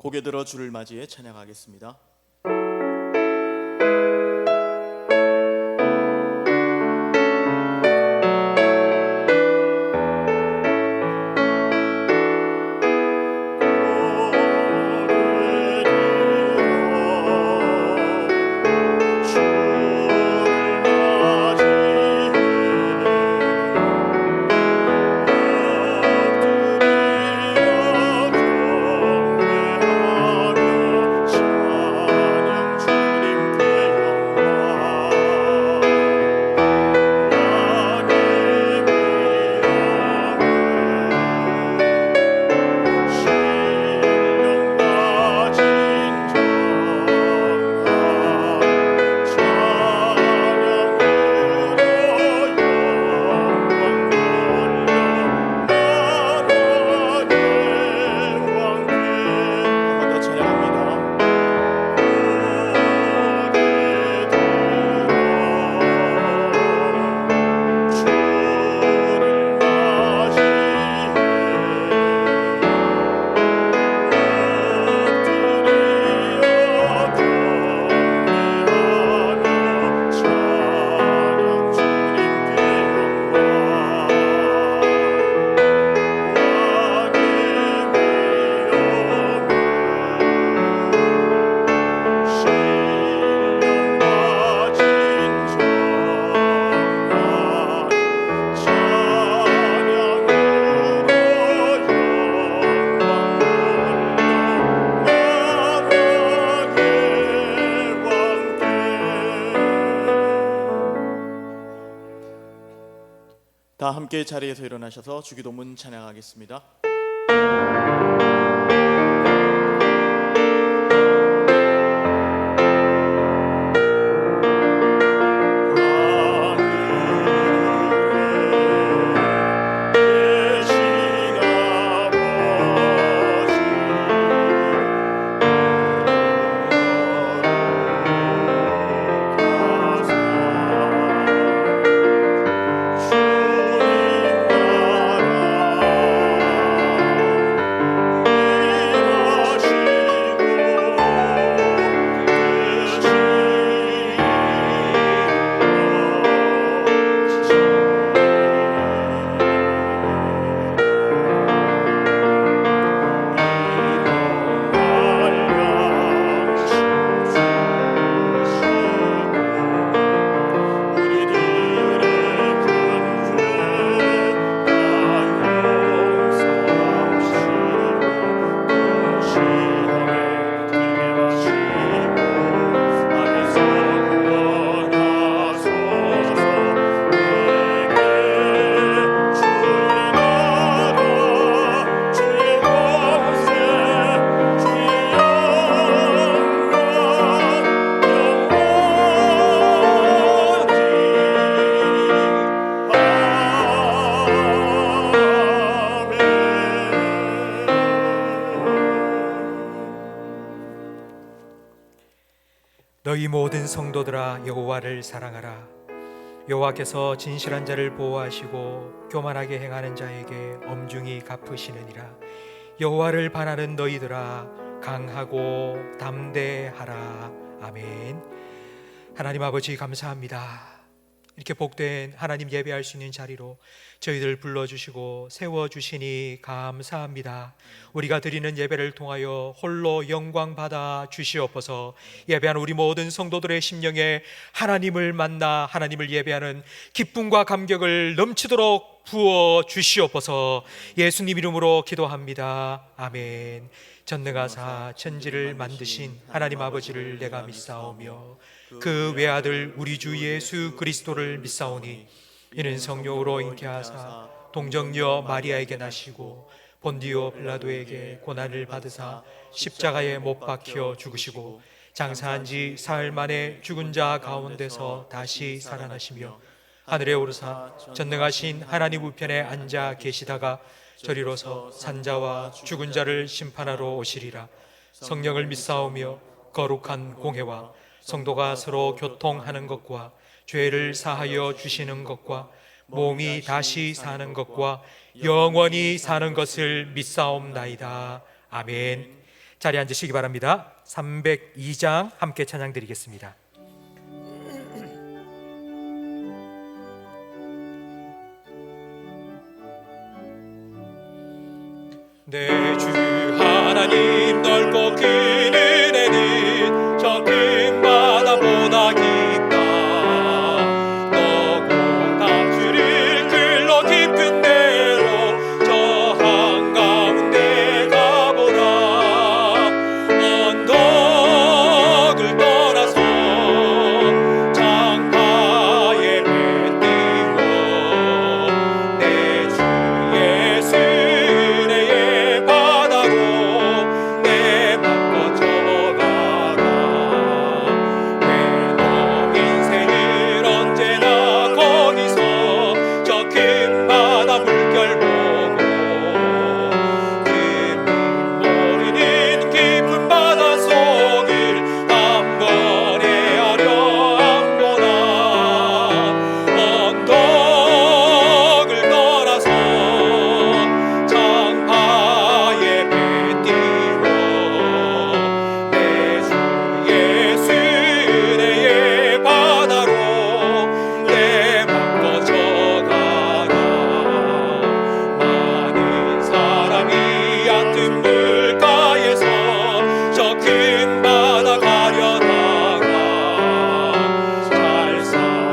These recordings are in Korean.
고개 들어 주를 맞이해 찬양하겠습니다. 다 함께 자리에서 일어나셔서 주기도문 찬양하겠습니다. 너희 모든 성도들아 여호와를 사랑하라. 여호와께서 진실한 자를 보호하시고 교만하게 행하는 자에게 엄중히 갚으시느니라. 여호와를 반하는 너희들아 강하고 담대하라. 아멘. 하나님 아버지 감사합니다. 이렇게 복된 하나님 예배할 수 있는 자리로 저희들 불러주시고 세워주시니 감사합니다. 우리가 드리는 예배를 통하여 홀로 영광 받아 주시옵소서. 예배하는 우리 모든 성도들의 심령에 하나님을 만나 하나님을 예배하는 기쁨과 감격을 넘치도록 부어 주시옵소서. 예수님 이름으로 기도합니다. 아멘. 전능하사 천지를 만드신 하나님 아버지를 내가 믿사오며 그 외아들 우리 주 예수 그리스도를 믿사오니 이는 성령으로 잉태하사 동정녀 마리아에게 나시고 본디오 빌라도에게 고난을 받으사 십자가에 못 박혀 죽으시고 장사한 지 사흘 만에 죽은 자 가운데서 다시 살아나시며 하늘에 오르사 전능하신 하나님 우편에 앉아 계시다가 저리로서 산자와 죽은 자를 심판하러 오시리라. 성령을 믿사오며 거룩한 공회와 성도가 서로 교통하는 것과 죄를 사하여 주시는 것과 몸이 다시 사는 것과 영원히 사는 것을 믿사옵나이다. 아멘. 자리에 앉으시기 바랍니다. 302장 함께 찬양 드리겠습니다. 내 주 하나님 넓고 긴 은혜는 저 큰 바다보다 깊다. 너고 당주를 글로 깊은 데로 저 한가운데 가보라. 언덕을 떠나서 장파에 배 띄워 내 주 예수 은혜의 바다로 내 맘 뻗쳐가라. 왜 너 인생을 언제나 거기서 저 큰 바다 물결 보고 그 모르는 깊은 바다 속을 한 번 헤아려 안 보나. 언덕을 떠나서 장파에 배 띄워 내 주 예수 은혜의 바다로 내 맘 뻗쳐가라. 많은 사람이 얕은 물가에서 저 큰 바다 가려다가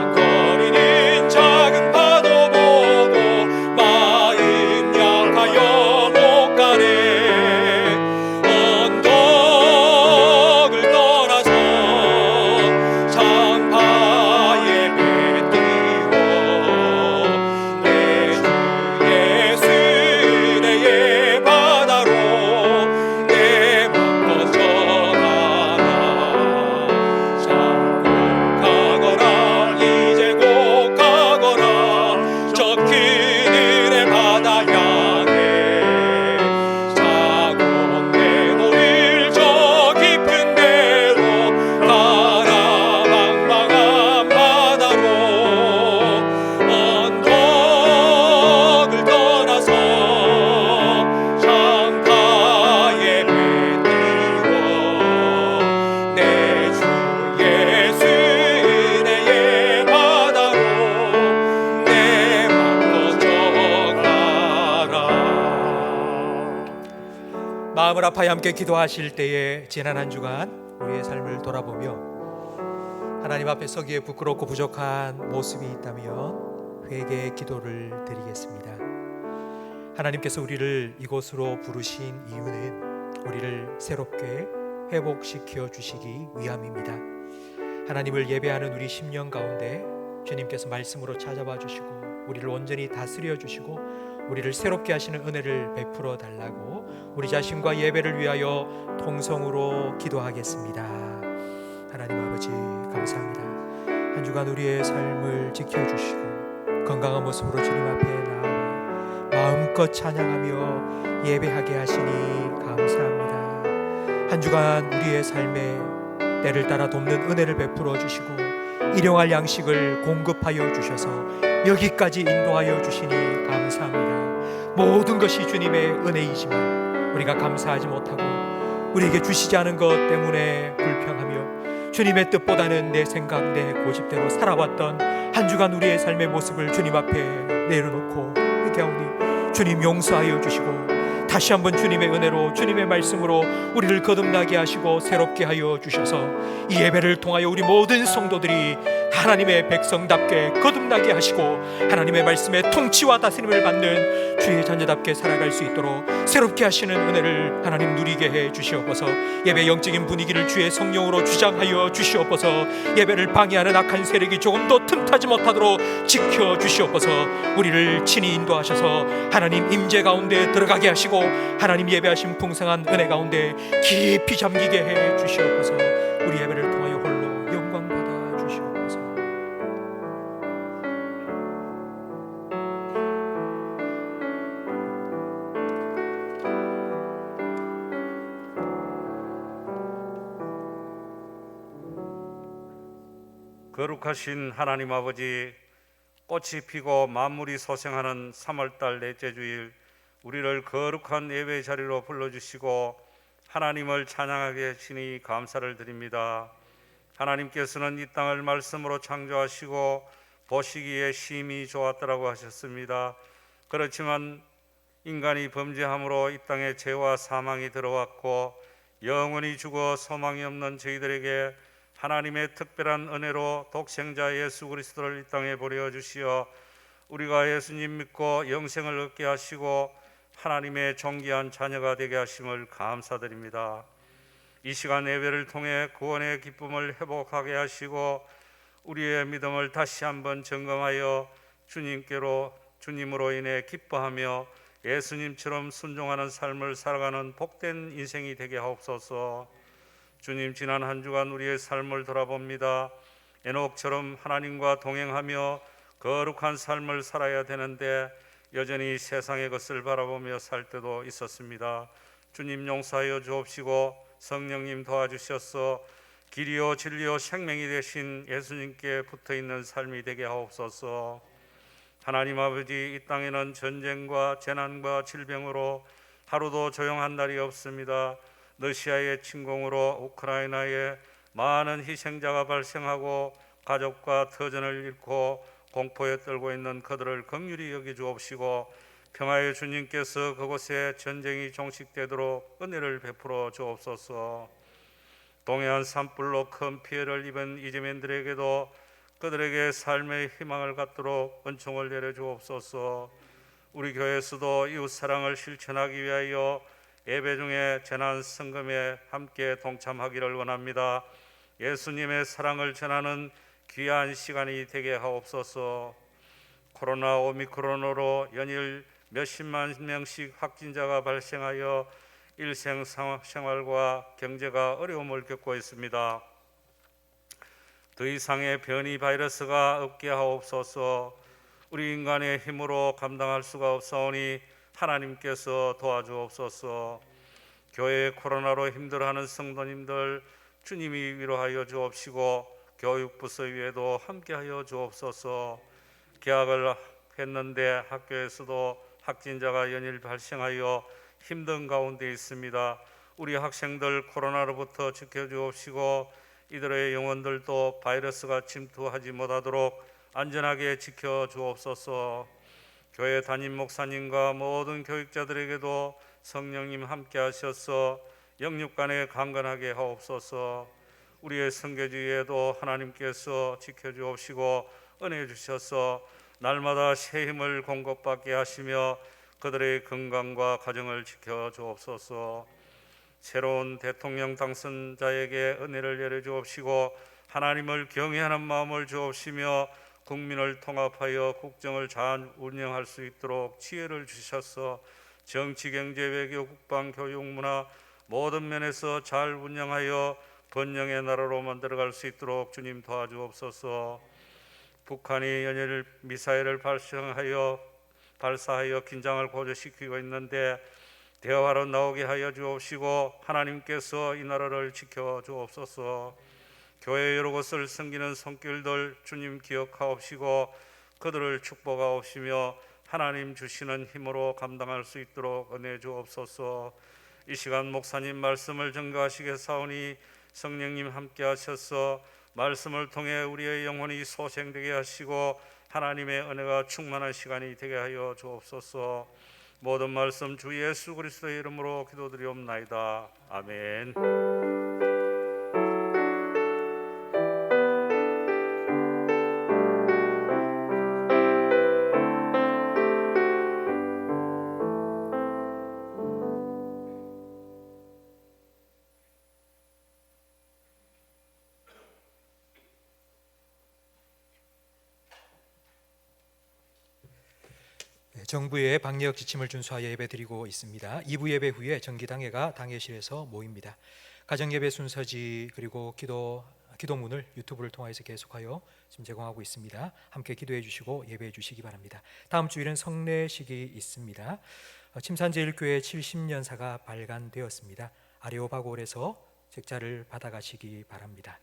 살싹거리는 작은 파도 보고 마음 약하여 못 가네. 언덕을 떠나서 장파에 배 띄워 내 주 예수 은혜의 바다로 내 맘 뻗쳐가라. 자꾸 가거라 이제 곧 가거라 저 큰 은혜 바다 향해. 자고 내모를 저 깊은 데로 가라.茫茫한 바다로 언덕을 떠나서 장파에 배 띄워 내 주 예수 은혜의 바다로 내 맘 뻗쳐가라. 마음을 아파야 함께 기도하실 때에 지난 한 주간 우리의 삶을 돌아보며 하나님 앞에 서기에 부끄럽고 부족한 모습이 있다면 회개의 기도를 드리겠습니다. 하나님께서 우리를 이곳으로 부르신 이유는 우리를 새롭게 회복시켜 주시기 위함입니다. 하나님을 예배하는 우리 심령 가운데 주님께서 말씀으로 찾아와 주시고 우리를 온전히 다스려 주시고 우리를 새롭게 하시는 은혜를 베풀어 달라고 우리 자신과 예배를 위하여 통성으로 기도하겠습니다. 하나님 아버지 감사합니다. 한 주간 우리의 삶을 지켜주시고 건강한 모습으로 주님 앞에 나와 마음껏 찬양하며 예배하게 하시니 감사합니다. 한 주간 우리의 삶에 때를 따라 돕는 은혜를 베풀어 주시고 일용할 양식을 공급하여 주셔서 여기까지 인도하여 주시니 감사합니다. 모든 것이 주님의 은혜이지만 우리가 감사하지 못하고 우리에게 주시지 않은 것 때문에 불평하며 주님의 뜻보다는 내 생각, 내 고집대로 살아왔던 한 주간 우리의 삶의 모습을 주님 앞에 내려놓고 회개하오니 주님 용서하여 주시고 다시 한번 주님의 은혜로 주님의 말씀으로 우리를 거듭나게 하시고 새롭게 하여 주셔서 이 예배를 통하여 우리 모든 성도들이 하나님의 백성답게 거듭나게 하시고 하나님의 말씀에 통치와 다스림을 받는 주의 자녀답게 살아갈 수 있도록 새롭게 하시는 은혜를 하나님 누리게 해 주시옵소서. 예배 영적인 분위기를 주의 성령으로 주장하여 주시옵소서. 예배를 방해하는 악한 세력이 조금도 틈타지 못하도록 지켜 주시옵소서. 우리를 친히 인도하셔서 하나님 임재 가운데 들어가게 하시고 하나님 예배하신 풍성한 은혜 가운데 깊이 잠기게 해 주시옵소서. 우리 예배를 통하여 홀로 영광 받아 주시옵소서. 거룩하신 하나님 아버지, 꽃이 피고 만물이 소생하는 3월달 넷째 주일 우리를 거룩한 예배 자리로 불러주시고 하나님을 찬양하게 하시니 감사를 드립니다. 하나님께서는 이 땅을 말씀으로 창조하시고 보시기에 심히 좋았더라고 하셨습니다. 그렇지만 인간이 범죄함으로 이 땅에 죄와 사망이 들어왔고 영원히 죽어 소망이 없는 저희들에게 하나님의 특별한 은혜로 독생자 예수 그리스도를 이 땅에 보내주시어 우리가 예수님 믿고 영생을 얻게 하시고 하나님의 존귀한 자녀가 되게 하심을 감사드립니다. 이 시간 예배를 통해 구원의 기쁨을 회복하게 하시고 우리의 믿음을 다시 한번 점검하여 주님으로 인해 기뻐하며 예수님처럼 순종하는 삶을 살아가는 복된 인생이 되게 하옵소서. 주님, 지난 한 주간 우리의 삶을 돌아봅니다. 에녹처럼 하나님과 동행하며 거룩한 삶을 살아야 되는데 여전히 세상의 것을 바라보며 살 때도 있었습니다. 주님 용서하여 주옵시고 성령님 도와주셔서 길이요 진리요 생명이 되신 예수님께 붙어있는 삶이 되게 하옵소서. 하나님 아버지, 이 땅에는 전쟁과 재난과 질병으로 하루도 조용한 날이 없습니다. 러시아의 침공으로 우크라이나에 많은 희생자가 발생하고 가족과 터전을 잃고 공포에 떨고 있는 그들을 긍휼히 여기 주옵시고 평화의 주님께서 그곳에 전쟁이 종식되도록 은혜를 베풀어 주옵소서. 동해안 산불로 큰 피해를 입은 이재민들에게도 그들에게 삶의 희망을 갖도록 은총을 내려 주옵소서. 우리 교회에서도 이웃 사랑을 실천하기 위하여 예배 중에 재난 성금에 함께 동참하기를 원합니다. 예수님의 사랑을 전하는 귀한 시간이 되게 하옵소서. 코로나 오미크론으로 연일 몇십만 명씩 확진자가 발생하여 일생생활과 경제가 어려움을 겪고 있습니다. 더 이상의 변이 바이러스가 없게 하옵소서. 우리 인간의 힘으로 감당할 수가 없사오니 하나님께서 도와주옵소서. 교회 코로나로 힘들어하는 성도님들 주님이 위로하여 주옵시고 교육부서위에도 함께하여 주옵소서. 개학을 했는데 학교에서도 확진자가 연일 발생하여 힘든 가운데 있습니다. 우리 학생들 코로나로부터 지켜주옵시고 이들의 영혼들도 바이러스가 침투하지 못하도록 안전하게 지켜주옵소서. 교회 담임 목사님과 모든 교육자들에게도 성령님 함께 하셔서 영육간에 강건하게 하옵소서. 우리의 선교지에도 하나님께서 지켜주옵시고 은혜 주셔서 날마다 새 힘을 공급받게 하시며 그들의 건강과 가정을 지켜주옵소서. 새로운 대통령 당선자에게 은혜를 내려 주옵시고 하나님을 경외하는 마음을 주옵시며 국민을 통합하여 국정을 잘 운영할 수 있도록 지혜를 주셔서 정치, 경제, 외교, 국방, 교육, 문화 모든 면에서 잘 운영하여 번영의 나라로 만들어갈 수 있도록 주님 도와주옵소서. 북한이 연일 미사일을 발사하여 긴장을 고조시키고 있는데 대화로 나오게 하여 주옵시고 하나님께서 이 나라를 지켜주옵소서. 교회 여러 곳을 섬기는 손길들 주님 기억하옵시고 그들을 축복하옵시며 하나님 주시는 힘으로 감당할 수 있도록 은혜 주옵소서. 이 시간 목사님 말씀을 전가하시겠사오니 성령님 함께 하셔서 말씀을 통해 우리의 영혼이 소생되게 하시고 하나님의 은혜가 충만한 시간이 되게 하여 주옵소서. 모든 말씀 주 예수 그리스도의 이름으로 기도드리옵나이다. 아멘. 정부의 방역 지침을 준수하여 예배드리고 있습니다. 2부 예배 후에 정기당회가 당회실에서 모입니다. 가정예배 순서지 그리고 기도문을 유튜브를 통해서 계속하여 지금 제공하고 있습니다. 함께 기도해 주시고 예배해 주시기 바랍니다. 다음 주일은 성례식이 있습니다. 침산제일교회 70년사가 발간되었습니다. 아레오바골에서 책자를 받아가시기 바랍니다.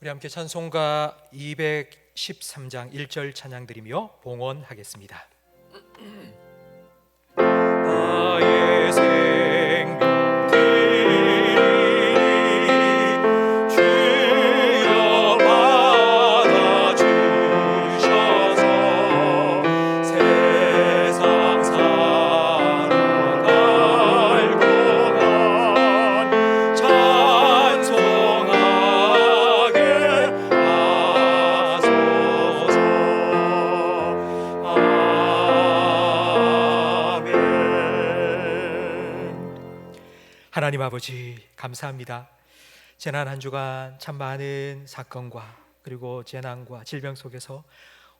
우리 함께 찬송가 213장 1절 찬양 드리며 봉헌하겠습니다. 나의 하나님 아버지 감사합니다. 지난 한 주간 참 많은 사건과 그리고 재난과 질병 속에서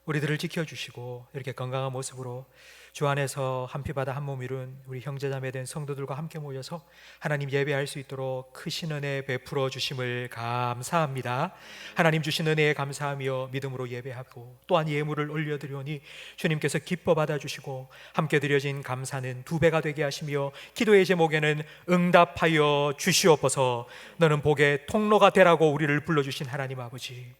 우리들을 지켜주시고 이렇게 건강한 모습으로 주 안에서 한 피바다 한 몸 이룬 우리 형제자매 된 성도들과 함께 모여서 하나님 예배할 수 있도록 크신 은혜 베풀어 주심을 감사합니다. 하나님 주신 은혜에 감사하며 믿음으로 예배하고 또한 예물을 올려드리오니 주님께서 기뻐 받아주시고 함께 드려진 감사는 2배가 되게 하시며 기도의 제목에는 응답하여 주시옵소서. 너는 복의 통로가 되라고 우리를 불러주신 하나님 아버지,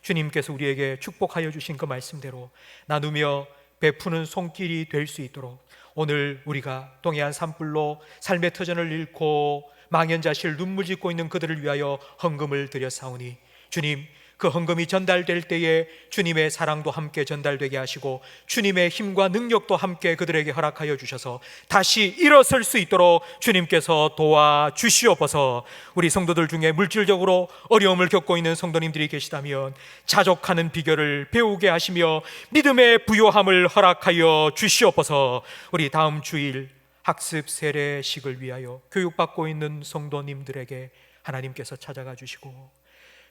주님께서 우리에게 축복하여 주신 그 말씀대로 나누며 베푸는 손길이 될 수 있도록 오늘 우리가 동해안 산불로 삶의 터전을 잃고 망연자실 눈물 짓고 있는 그들을 위하여 헌금을 드렸사오니 주님, 그 헌금이 전달될 때에 주님의 사랑도 함께 전달되게 하시고 주님의 힘과 능력도 함께 그들에게 허락하여 주셔서 다시 일어설 수 있도록 주님께서 도와주시옵소서. 우리 성도들 중에 물질적으로 어려움을 겪고 있는 성도님들이 계시다면 자족하는 비결을 배우게 하시며 믿음의 부요함을 허락하여 주시옵소서. 우리 다음 주일 학습 세례식을 위하여 교육받고 있는 성도님들에게 하나님께서 찾아가 주시고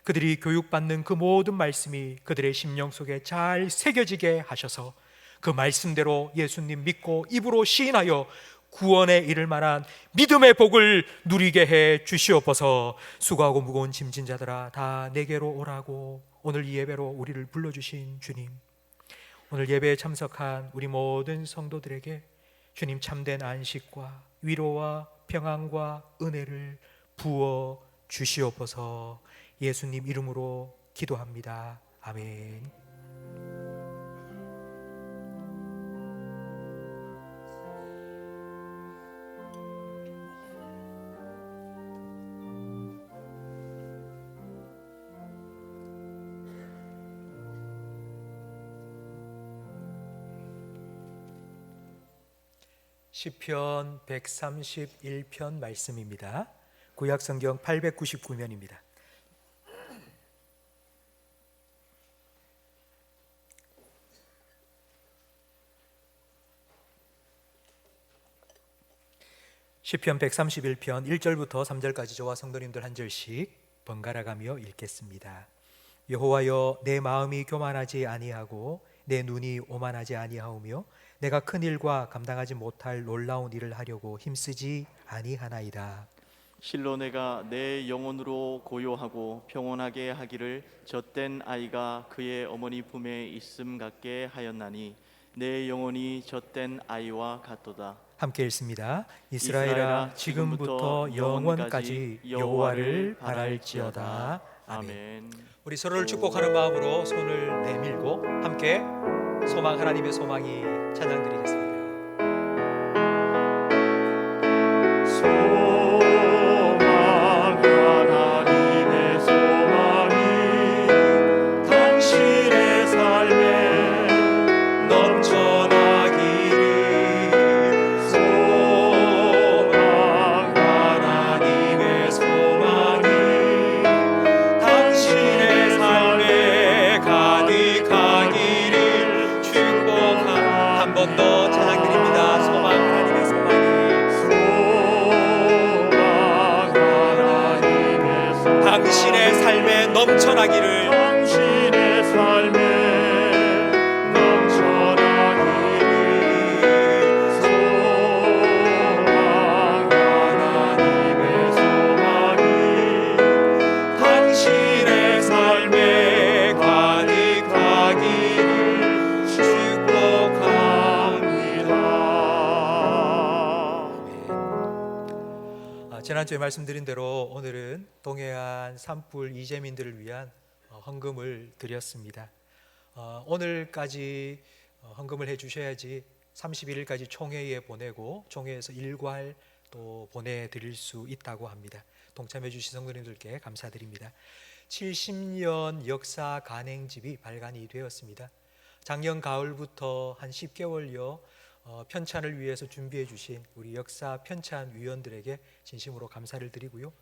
그들이 교육받는 그 모든 말씀이 그들의 심령 속에 잘 새겨지게 하셔서 그 말씀대로 예수님 믿고 입으로 시인하여 구원에 이를 만한 믿음의 복을 누리게 해 주시옵소서. 수고하고 무거운 짐진 자들아 다 내게로 오라고 오늘 이 예배로 우리를 불러주신 주님, 오늘 예배에 참석한 우리 모든 성도들에게 주님 참된 안식과 위로와 평안과 은혜를 부어 주시옵소서. 예수님 이름으로 기도합니다. 아멘. 시편 131편 말씀입니다. 구약성경 899면입니다. 시편 131편 1절부터 3절까지 저와 성도님들 한 절씩 번갈아 가며 읽겠습니다. 여호와여, 내 마음이 교만하지 아니하고 내 눈이 오만하지 아니하오며 내가 큰 일과 감당하지 못할 놀라운 일을 하려고 힘쓰지 아니하나이다. 실로 내가 내 영혼으로 고요하고 평온하게 하기를 젖된 아이가 그의 어머니 품에 있음 같게 하였나니 내 영혼이 젖된 아이와 같도다. 함께 읽습니다. 이스라엘아, 지금부터 영원까지 여호와를 바랄지어다. 아멘. 우리 서로를 축복하는 마음으로 손을 내밀고 함께 소망, 하나님의 소망이 찬양 드리겠습니다. 당신의 삶에 넘쳐나기를, 당신의 삶에 넘쳐나기를 소망, 하나님의 소망이 당신의 삶에 가득하기를 축복합니다. 지난주에 말씀드린 대로 오늘은 동해안 산불 이재민들을 위한 헌금을 드렸습니다. 오늘까지 헌금을 해주셔야지 31일까지 총회에 보내고 총회에서 일괄 또 보내드릴 수 있다고 합니다. 동참해 주신 성도님들께 감사드립니다. 70년 역사 간행집이 발간이 되었습니다. 작년 가을부터 한 10개월여 편찬을 위해서 준비해 주신 우리 역사 편찬 위원들에게 진심으로 감사를 드리고요.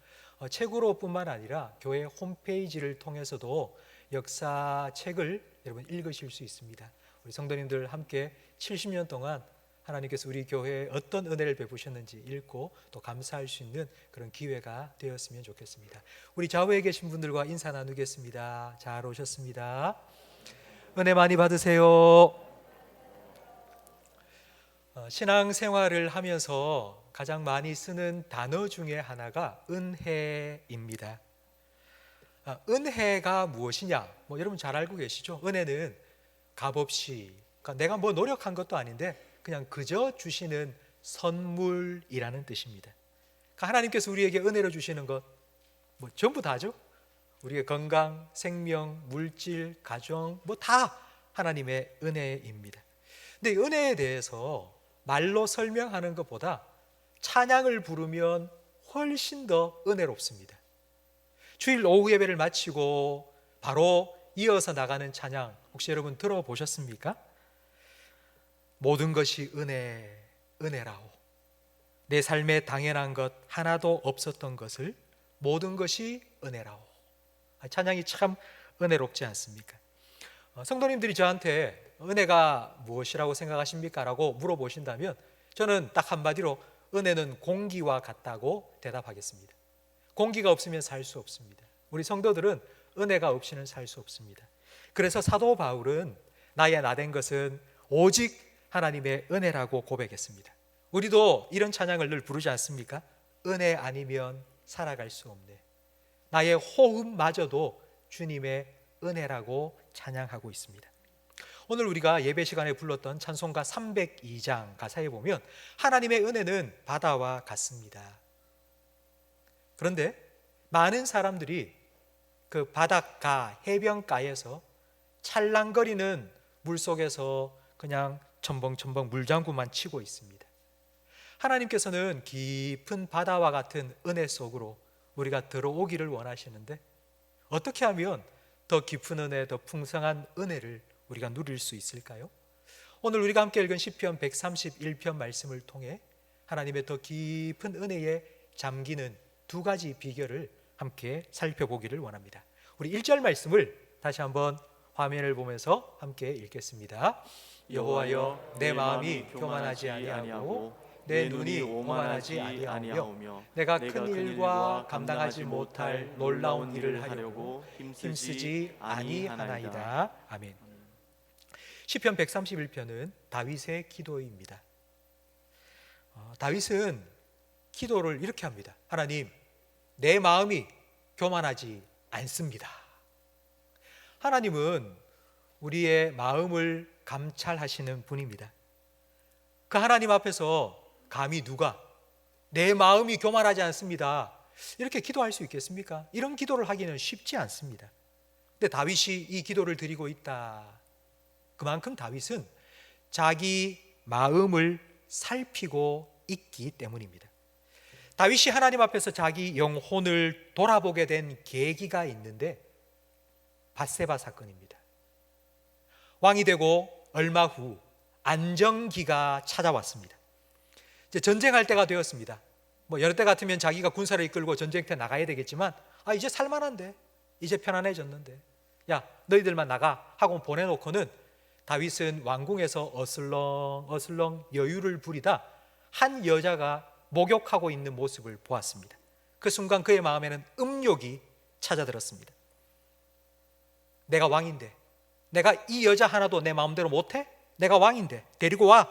책으로뿐만 아니라 교회 홈페이지를 통해서도 역사 책을 여러분 읽으실 수 있습니다. 우리 성도님들 함께 70년 동안 하나님께서 우리 교회에 어떤 은혜를 베푸셨는지 읽고 또 감사할 수 있는 그런 기회가 되었으면 좋겠습니다. 우리 좌우에 계신 분들과 인사 나누겠습니다. 잘 오셨습니다. 은혜 많이 받으세요. 신앙생활을 하면서 가장 많이 쓰는 단어 중에 하나가 은혜입니다. 은혜가 무엇이냐? 여러분 잘 알고 계시죠? 은혜는 값없이, 그러니까 내가 뭐 노력한 것도 아닌데 그냥 그저 주시는 선물이라는 뜻입니다. 그러니까 하나님께서 우리에게 은혜로 주시는 것 전부 다죠. 우리의 건강, 생명, 물질, 가정 다 하나님의 은혜입니다. 근데 이 은혜에 대해서 말로 설명하는 것보다 찬양을 부르면 훨씬 더 은혜롭습니다. 주일 오후 예배를 마치고 바로 이어서 나가는 찬양 혹시 여러분 들어보셨습니까? 모든 것이 은혜라오. 내 삶에 당연한 것 하나도 없었던 것을 모든 것이 은혜라오. 찬양이 참 은혜롭지 않습니까? 성도님들이 저한테 은혜가 무엇이라고 생각하십니까? 라고 물어보신다면 저는 딱 한마디로 은혜는 공기와 같다고 대답하겠습니다. 공기가 없으면 살 수 없습니다. 우리 성도들은 은혜가 없이는 살 수 없습니다. 그래서 사도 바울은 나의 나된 것은 오직 하나님의 은혜라고 고백했습니다. 우리도 이런 찬양을 늘 부르지 않습니까? 은혜 아니면 살아갈 수 없네. 나의 호흡마저도 주님의 은혜라고 찬양하고 있습니다. 오늘 우리가 예배 시간에 불렀던 찬송가 302장 가사에 보면 하나님의 은혜는 바다와 같습니다. 그런데 많은 사람들이 그 바닷가, 해변가에서 찰랑거리는 물속에서 그냥 첨벙첨벙 물장구만 치고 있습니다. 하나님께서는 깊은 바다와 같은 은혜 속으로 우리가 들어오기를 원하시는데 어떻게 하면 더 깊은 은혜, 더 풍성한 은혜를 우리가 누릴 수 있을까요? 오늘 우리가 함께 읽은 시편 131편 말씀을 통해 하나님의 더 깊은 은혜에 잠기는 두 가지 비결을 함께 살펴보기를 원합니다. 우리 1절 말씀을 다시 한번 화면을 보면서 함께 읽겠습니다. 여호와여, 내 마음이 교만하지 아니하고 내 눈이 오만하지 아니하오며 내가 큰 일과 감당하지 못할 놀라운 일을 하려고 힘쓰지 아니하나이다. 아멘. 시편 131편은 다윗의 기도입니다. 다윗은 기도를 이렇게 합니다. 하나님, 내 마음이 교만하지 않습니다. 하나님은 우리의 마음을 감찰하시는 분입니다. 그 하나님 앞에서 감히 누가 내 마음이 교만하지 않습니다 이렇게 기도할 수 있겠습니까? 이런 기도를 하기는 쉽지 않습니다. 근데 다윗이 이 기도를 드리고 있다. 그만큼 다윗은 자기 마음을 살피고 있기 때문입니다. 다윗이 하나님 앞에서 자기 영혼을 돌아보게 된 계기가 있는데 밧세바 사건입니다. 왕이 되고 얼마 후 안정기가 찾아왔습니다. 이제 전쟁할 때가 되었습니다. 여러 때 같으면 자기가 군사를 이끌고 전쟁터에 나가야 되겠지만 이제 살만한데, 이제 편안해졌는데 야 너희들만 나가 하고 보내놓고는 다윗은 왕궁에서 어슬렁 여유를 부리다 한 여자가 목욕하고 있는 모습을 보았습니다. 그 순간 그의 마음에는 음욕이 찾아들었습니다. 내가 왕인데 내가 이 여자 하나도 내 마음대로 못해? 내가 왕인데 데리고 와.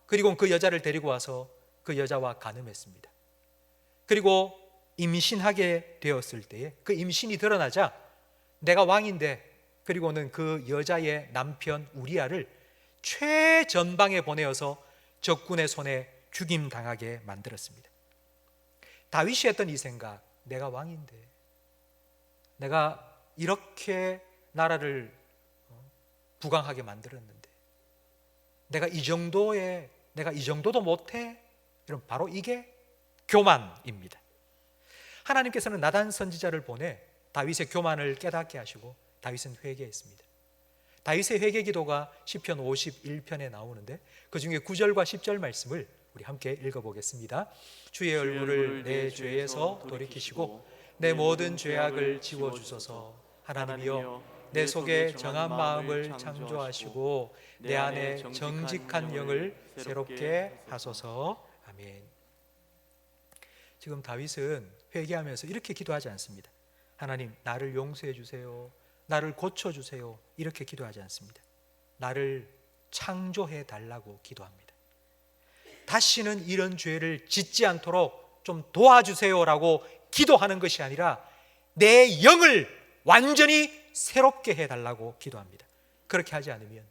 그리고 그 여자를 데리고 와서 그 여자와 간음했습니다. 그리고 임신하게 되었을 때에 그 임신이 드러나자 내가 왕인데 그리고는 그 여자의 남편 우리아를 최전방에 보내어서 적군의 손에 죽임당하게 만들었습니다. 다윗이 했던 이 생각, 내가 왕인데 내가 이렇게 나라를 부강하게 만들었는데 내가 이 정도도 못해? 여러분 바로 이게 교만입니다. 하나님께서는 나단 선지자를 보내 다윗의 교만을 깨닫게 하시고 다윗은 회개했습니다. 다윗의 회개 기도가 시편 51편에 나오는데 그 중에 9절과 10절 말씀을 우리 함께 읽어보겠습니다. 주의 얼굴을 내 죄에서 돌이키시고 내 모든 죄악을 지워주소서. 하나님이여 내 속에 정한 마음을 창조하시고 내 안에 정직한 영을 새롭게 하소서. 아멘. 지금 다윗은 회개하면서 이렇게 기도하지 않습니다. 하나님, 나를 용서해 주세요, 나를 고쳐 주세요, 이렇게 기도하지 않습니다. 나를 창조해 달라고 기도합니다. 다시는 이런 죄를 짓지 않도록 좀 도와주세요라고 기도하는 것이 아니라 내 영을 완전히 새롭게 해달라고 기도합니다. 그렇게 하지 않으면,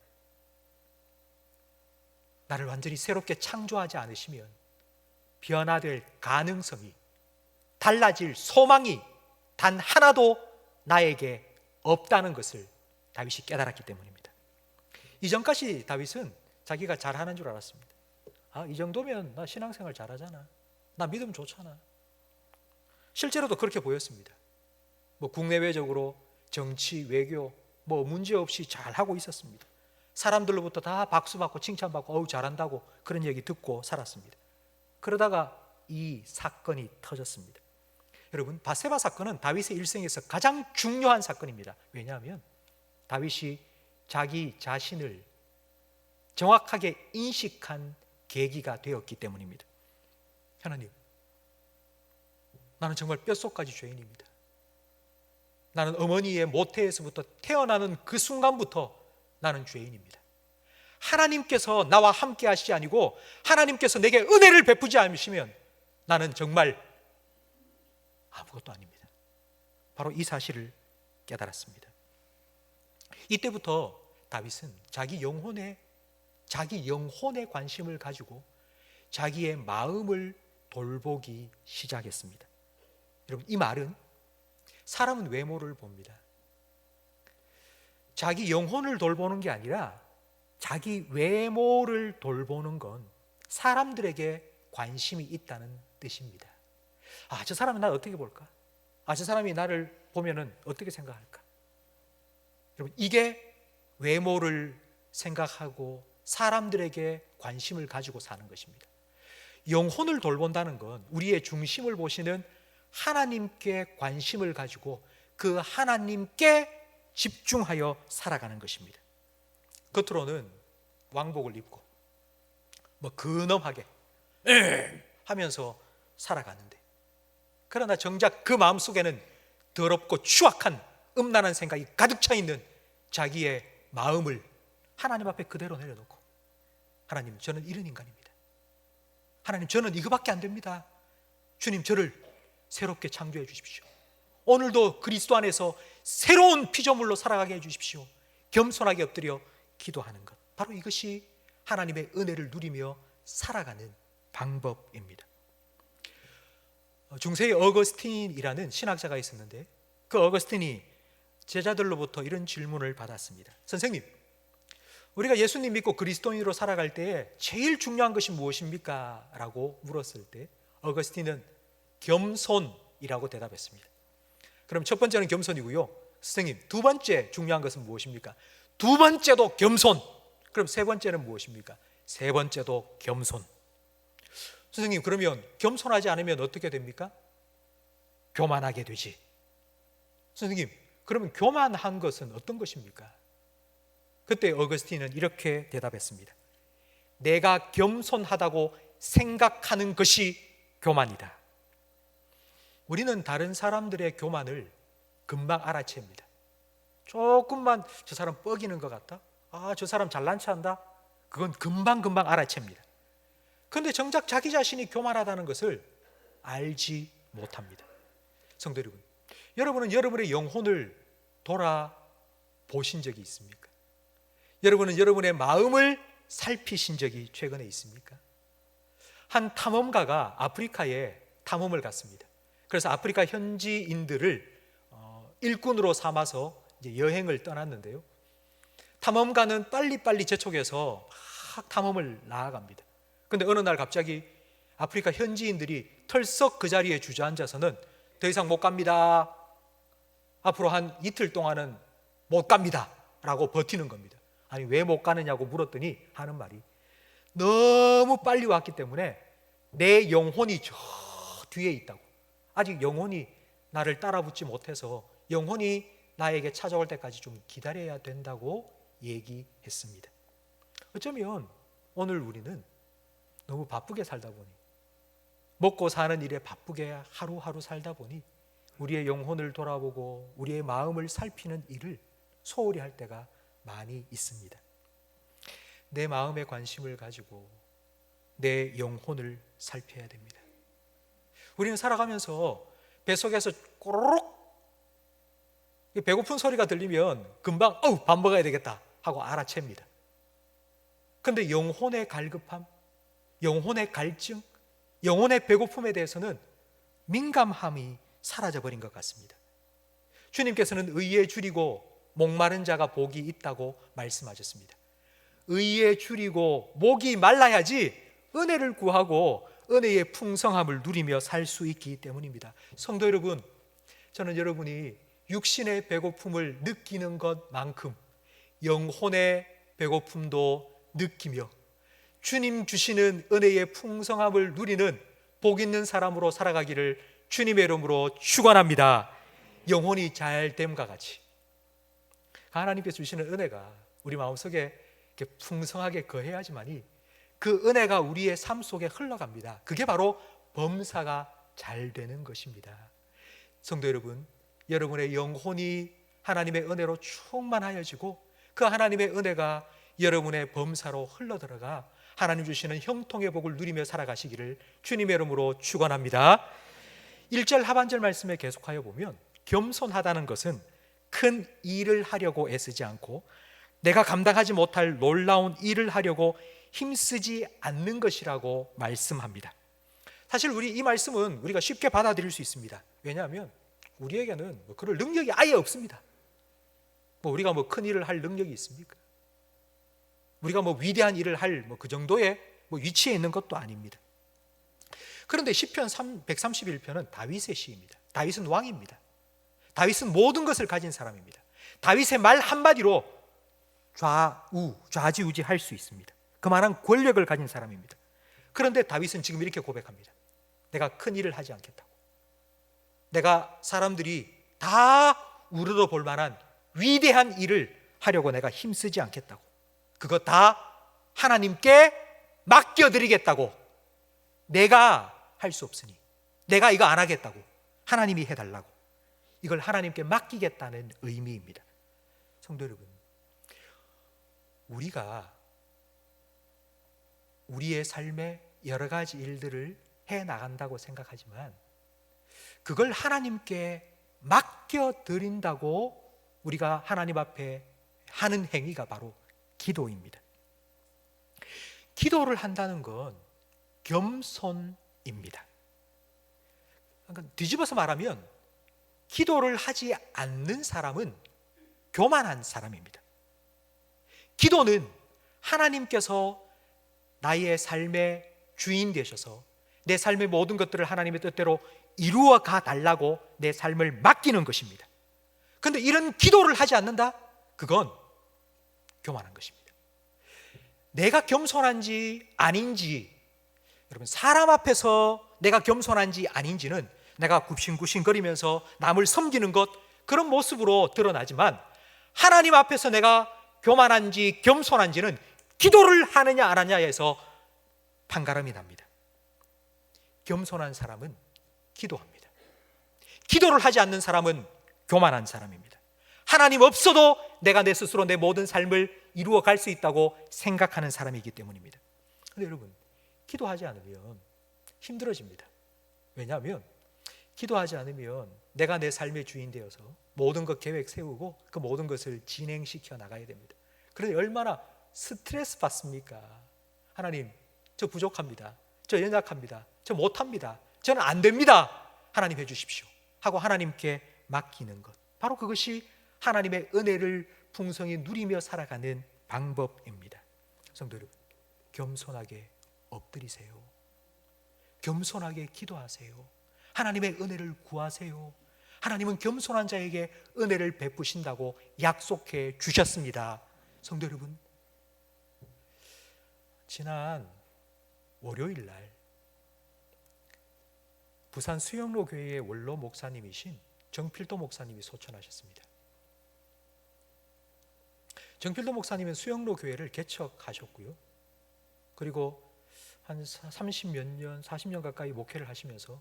나를 완전히 새롭게 창조하지 않으시면 변화될 가능성이, 달라질 소망이 단 하나도 나에게 없다는 것을 다윗이 깨달았기 때문입니다. 이전까지 다윗은 자기가 잘하는 줄 알았습니다. 이 정도면 나 신앙생활 잘하잖아, 나 믿음 좋잖아. 실제로도 그렇게 보였습니다. 국내외적으로 정치, 외교 문제없이 잘하고 있었습니다. 사람들로부터 다 박수받고 칭찬받고 잘한다고 그런 얘기 듣고 살았습니다. 그러다가 이 사건이 터졌습니다. 여러분, 밧세바 사건은 다윗의 일생에서 가장 중요한 사건입니다. 왜냐하면 다윗이 자기 자신을 정확하게 인식한 계기가 되었기 때문입니다. 하나님, 나는 정말 뼛속까지 죄인입니다. 나는 어머니의 모태에서부터 태어나는 그 순간부터 나는 죄인입니다. 하나님께서 나와 함께 하시지 아니고 하나님께서 내게 은혜를 베푸지 않으시면 나는 정말 아무것도 아닙니다. 바로 이 사실을 깨달았습니다. 이때부터 다윗은 자기 영혼에 관심을 가지고 자기의 마음을 돌보기 시작했습니다. 여러분, 이 말은 사람은 외모를 봅니다. 자기 영혼을 돌보는 게 아니라 자기 외모를 돌보는 건 사람들에게 관심이 있다는 뜻입니다. 저 사람은 나를 어떻게 볼까? 저 사람이 나를 보면은 어떻게 생각할까? 여러분, 이게 외모를 생각하고 사람들에게 관심을 가지고 사는 것입니다. 영혼을 돌본다는 건 우리의 중심을 보시는 하나님께 관심을 가지고 그 하나님께 집중하여 살아가는 것입니다. 겉으로는 왕복을 입고 근엄하게 하면서 살아가는데, 그러나 정작 그 마음속에는 더럽고 추악한 음란한 생각이 가득 차 있는 자기의 마음을 하나님 앞에 그대로 내려놓고, 하나님, 저는 이런 인간입니다. 하나님, 저는 이거밖에 안 됩니다. 주님, 저를 새롭게 창조해 주십시오. 오늘도 그리스도 안에서 새로운 피조물로 살아가게 해 주십시오. 겸손하게 엎드려 기도하는 것, 바로 이것이 하나님의 은혜를 누리며 살아가는 방법입니다. 중세의 어거스틴이라는 신학자가 있었는데, 그 어거스틴이 제자들로부터 이런 질문을 받았습니다. 선생님, 우리가 예수님 믿고 그리스도인으로 살아갈 때에 제일 중요한 것이 무엇입니까? 라고 물었을 때 어거스틴은 겸손이라고 대답했습니다. 그럼 첫 번째는 겸손이고요. 선생님, 두 번째 중요한 것은 무엇입니까? 두 번째도 겸손. 그럼 세 번째는 무엇입니까? 세 번째도 겸손. 선생님, 그러면 겸손하지 않으면 어떻게 됩니까? 교만하게 되지. 선생님, 그러면 교만한 것은 어떤 것입니까? 그때 어거스틴은 이렇게 대답했습니다. 내가 겸손하다고 생각하는 것이 교만이다. 우리는 다른 사람들의 교만을 금방 알아챕니다. 조금만 저 사람 뻐기는 것 같다, 저 사람 잘난 체한다, 그건 금방 알아챕니다. 그런데 정작 자기 자신이 교만하다는 것을 알지 못합니다. 성도 여러분, 여러분은 여러분의 영혼을 돌아보신 적이 있습니까? 여러분은 여러분의 마음을 살피신 적이 최근에 있습니까? 한 탐험가가 아프리카에 탐험을 갔습니다. 그래서 아프리카 현지인들을 일꾼으로 삼아서 이제 여행을 떠났는데요, 탐험가는 빨리빨리 재촉해서 막 탐험을 나아갑니다. 그런데 어느 날 갑자기 아프리카 현지인들이 털썩 그 자리에 주저앉아서는 더 이상 못 갑니다, 앞으로 한 이틀 동안은 못 갑니다 라고 버티는 겁니다. 아니, 왜 못 가느냐고 물었더니 하는 말이, 너무 빨리 왔기 때문에 내 영혼이 저 뒤에 있다고, 아직 영혼이 나를 따라붙지 못해서 영혼이 나에게 찾아올 때까지 좀 기다려야 된다고 얘기했습니다. 어쩌면 오늘 우리는 너무 바쁘게 살다 보니, 먹고 사는 일에 바쁘게 하루하루 살다 보니 우리의 영혼을 돌아보고 우리의 마음을 살피는 일을 소홀히 할 때가 많이 있습니다. 내 마음에 관심을 가지고 내 영혼을 살펴야 됩니다. 우리는 살아가면서 뱃속에서 꼬르륵 배고픈 소리가 들리면 금방 밥 먹어야 되겠다 하고 알아챕니다. 그런데 영혼의 갈급함, 영혼의 갈증, 영혼의 배고픔에 대해서는 민감함이 사라져버린 것 같습니다. 주님께서는 의에 줄이고 목마른 자가 복이 있다고 말씀하셨습니다. 의에 줄이고 목이 말라야지 은혜를 구하고 은혜의 풍성함을 누리며 살 수 있기 때문입니다. 성도 여러분, 저는 여러분이 육신의 배고픔을 느끼는 것만큼 영혼의 배고픔도 느끼며 주님 주시는 은혜의 풍성함을 누리는 복 있는 사람으로 살아가기를 주님의 이름으로 축원합니다. 영혼이 잘됨과 같이 하나님께서 주시는 은혜가 우리 마음속에 이렇게 풍성하게 거해야지만이 그 은혜가 우리의 삶 속에 흘러갑니다. 그게 바로 범사가 잘 되는 것입니다. 성도 여러분, 여러분의 영혼이 하나님의 은혜로 충만하여지고 그 하나님의 은혜가 여러분의 범사로 흘러들어가 하나님 주시는 형통의 복을 누리며 살아가시기를 주님의 이름으로 축원합니다. 1절 하반절 말씀에 계속하여 보면 겸손하다는 것은 큰 일을 하려고 애쓰지 않고 내가 감당하지 못할 놀라운 일을 하려고 힘쓰지 않는 것이라고 말씀합니다. 사실 우리 이 말씀은 우리가 쉽게 받아들일 수 있습니다. 왜냐하면 우리에게는 그럴 능력이 아예 없습니다. 우리가 큰 일을 할 능력이 있습니까? 우리가 위대한 일을 할 그 정도의 위치에 있는 것도 아닙니다. 그런데 시편 131편은 다윗의 시입니다. 다윗은 왕입니다. 다윗은 모든 것을 가진 사람입니다. 다윗의 말 한마디로 좌지우지 할 수 있습니다. 그만한 권력을 가진 사람입니다. 그런데 다윗은 지금 이렇게 고백합니다. 내가 큰 일을 하지 않겠다고. 내가 사람들이 다 우러러 볼 만한 위대한 일을 하려고 내가 힘쓰지 않겠다고. 그거 다 하나님께 맡겨드리겠다고. 내가 할 수 없으니 내가 이거 안 하겠다고. 하나님이 해달라고. 이걸 하나님께 맡기겠다는 의미입니다. 성도 여러분, 우리가 우리의 삶에 여러 가지 일들을 해나간다고 생각하지만 그걸 하나님께 맡겨드린다고 우리가 하나님 앞에 하는 행위가 바로 기도입니다. 기도를 한다는 건 겸손입니다. 그러니까 뒤집어서 말하면 기도를 하지 않는 사람은 교만한 사람입니다. 기도는 하나님께서 나의 삶의 주인 되셔서 내 삶의 모든 것들을 하나님의 뜻대로 이루어 가 달라고 내 삶을 맡기는 것입니다. 그런데 이런 기도를 하지 않는다? 그건 교만한 것입니다. 내가 겸손한지 아닌지, 여러분, 사람 앞에서 내가 겸손한지 아닌지는 내가 굽신굽신거리면서 남을 섬기는 것, 그런 모습으로 드러나지만 하나님 앞에서 내가 교만한지 겸손한지는 기도를 하느냐 안 하냐에서 판가름이 납니다. 겸손한 사람은 기도합니다. 기도를 하지 않는 사람은 교만한 사람입니다. 하나님 없어도 내가 내 스스로 내 모든 삶을 이루어 갈 수 있다고 생각하는 사람이기 때문입니다. 그런데 여러분, 기도하지 않으면 힘들어집니다. 왜냐하면 기도하지 않으면 내가 내 삶의 주인 되어서 모든 것 계획 세우고 그 모든 것을 진행시켜 나가야 됩니다. 그런데 얼마나 스트레스 받습니까? 하나님, 저 부족합니다. 저 연약합니다. 저 못합니다. 저는 안 됩니다. 하나님 해주십시오 하고 하나님께 맡기는 것, 바로 그것이 하나님의 은혜를 풍성히 누리며 살아가는 방법입니다. 성도 여러분, 겸손하게 엎드리세요. 겸손하게 기도하세요. 하나님의 은혜를 구하세요. 하나님은 겸손한 자에게 은혜를 베푸신다고 약속해 주셨습니다. 성도 여러분, 지난 월요일 날 부산 수영로 교회의 원로 목사님이신 정필도 목사님이 소천하셨습니다. 정필도 목사님은 수영로 교회를 개척하셨고요. 그리고 한 30몇 년, 40년 가까이 목회를 하시면서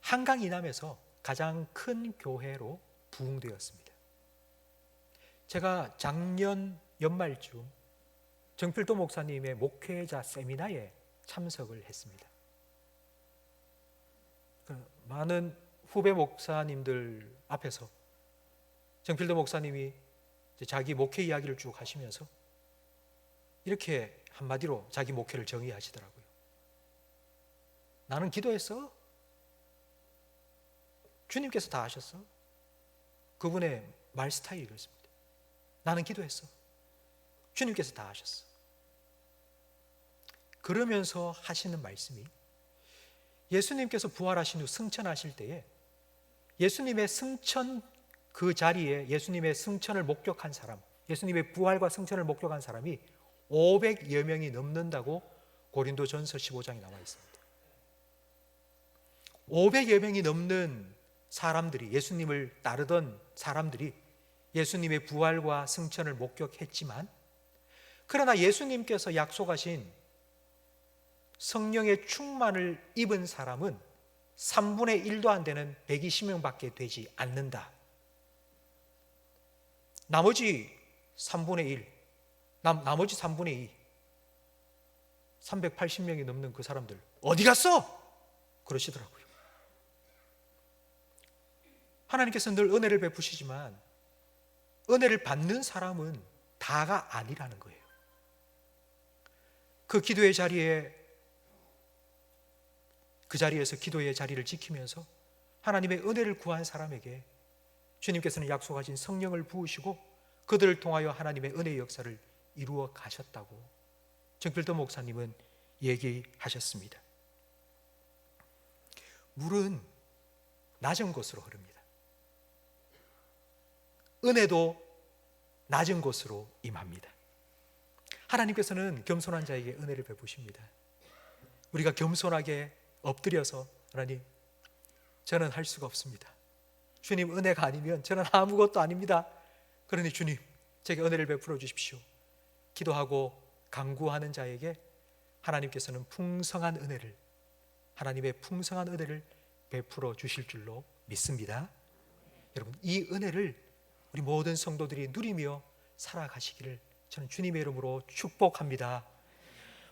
한강 이남에서 가장 큰 교회로 부흥되었습니다. 제가 작년 연말쯤 정필도 목사님의 목회자 세미나에 참석을 했습니다. 많은 후배 목사님들 앞에서 정필도 목사님이 자기 목회 이야기를 쭉 하시면서 이렇게 한마디로 자기 목회를 정의하시더라고요. 나는 기도했어. 주님께서 다 하셨어. 그분의 말 스타일이 그렇습니다. 나는 기도했어. 주님께서 다 하셨어. 그러면서 하시는 말씀이 예수님께서 부활하신 후 승천하실 때에 예수님의 승천 그 자리에 예수님의 승천을 목격한 사람, 예수님의 부활과 승천을 목격한 사람이 500여 명이 넘는다고 고린도전서 15장에 나와 있습니다. 500여 명이 넘는 사람들이, 예수님을 따르던 사람들이 예수님의 부활과 승천을 목격했지만, 그러나 예수님께서 약속하신 성령의 충만을 입은 사람은 3분의 1도 안 되는 120명밖에 되지 않는다. 나머지 3분의 1, 나머지 3분의 2, 380명이 넘는 그 사람들 어디 갔어? 그러시더라고요. 하나님께서 늘 은혜를 베푸시지만 은혜를 받는 사람은 다가 아니라는 거예요. 그 기도의 자리에, 그 자리에서 기도의 자리를 지키면서 하나님의 은혜를 구한 사람에게 주님께서는 약속하신 성령을 부으시고 그들을 통하여 하나님의 은혜의 역사를 이루어 가셨다고 정필도 목사님은 얘기하셨습니다. 물은 낮은 곳으로 흐릅니다. 은혜도 낮은 곳으로 임합니다. 하나님께서는 겸손한 자에게 은혜를 베푸십니다. 우리가 겸손하게 엎드려서 하나님, 저는 할 수가 없습니다. 주님, 은혜가 아니면 저는 아무것도 아닙니다. 그러니 주님, 제게 은혜를 베풀어 주십시오. 기도하고 간구하는 자에게 하나님께서는 풍성한 은혜를, 하나님의 풍성한 은혜를 베풀어 주실 줄로 믿습니다. 여러분, 이 은혜를 우리 모든 성도들이 누리며 살아가시기를 저는 주님의 이름으로 축복합니다.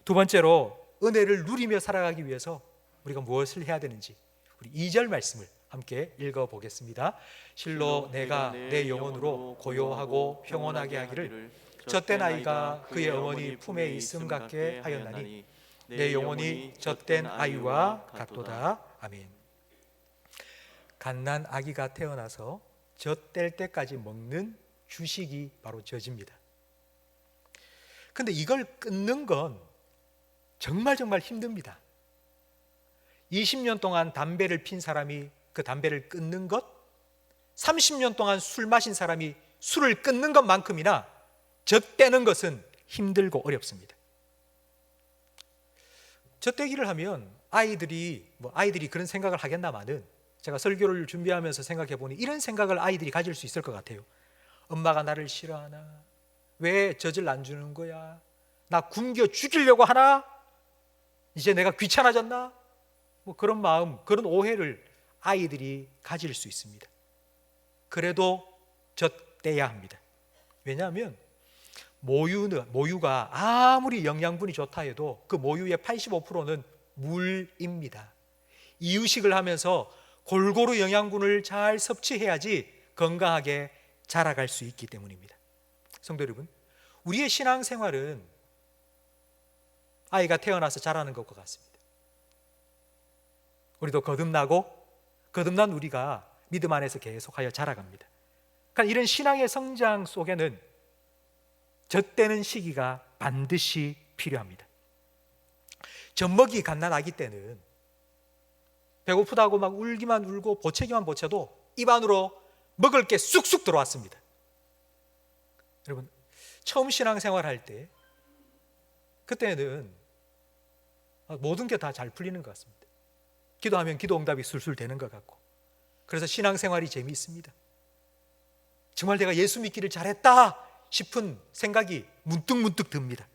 두 번째로, 은혜를 누리며 살아가기 위해서 우리가 무엇을 해야 되는지 우리 2절 말씀을 함께 읽어보겠습니다. 실로 내가 내 영혼으로 고요하고 평온하게 하기를 젖된 아이가 그의 어머니 품에 있음 같게 하였나니 내 영혼이 젖된 아이와 같도다. 아멘. 갓난 아기가 태어나서 젖될 때까지 먹는 주식이 바로 젖입니다. 근데 이걸 끊는 건 정말 힘듭니다. 20년 동안 담배를 핀 사람이 그 담배를 끊는 것, 30년 동안 술 마신 사람이 술을 끊는 것만큼이나 젖대는 것은 힘들고 어렵습니다. 젖대기를 하면 아이들이 그런 생각을 하겠나마는 제가 설교를 준비하면서 생각해 보니 이런 생각을 아이들이 가질 수 있을 것 같아요. 엄마가 나를 싫어하나? 왜 젖을 안 주는 거야? 나 굶겨 죽이려고 하나? 이제 내가 귀찮아졌나? 그런 마음, 그런 오해를 아이들이 가질 수 있습니다. 그래도 젖대야 합니다. 왜냐하면 모유가 아무리 영양분이 좋다 해도 그 모유의 85%는 물입니다. 이유식을 하면서 골고루 영양분을 잘 섭취해야지 건강하게 자라갈 수 있기 때문입니다. 성도 여러분, 우리의 신앙생활은 아이가 태어나서 자라는 것과 같습니다. 우리도 거듭난 우리가 믿음 안에서 계속하여 자라갑니다. 그러니까 이런 신앙의 성장 속에는 젖대는 시기가 반드시 필요합니다. 젖먹이 갓난 아기 때는 배고프다고 막 울기만 울고 보채기만 보채도 입 안으로 먹을 게 쑥쑥 들어왔습니다. 여러분, 처음 신앙생활 할 때 그때는 모든 게 다 잘 풀리는 것 같습니다. 기도하면 기도 응답이 술술 되는 것 같고, 그래서 신앙생활이 재미있습니다. 정말 내가 예수 믿기를 잘했다 싶은 생각이 문득문득 듭니다.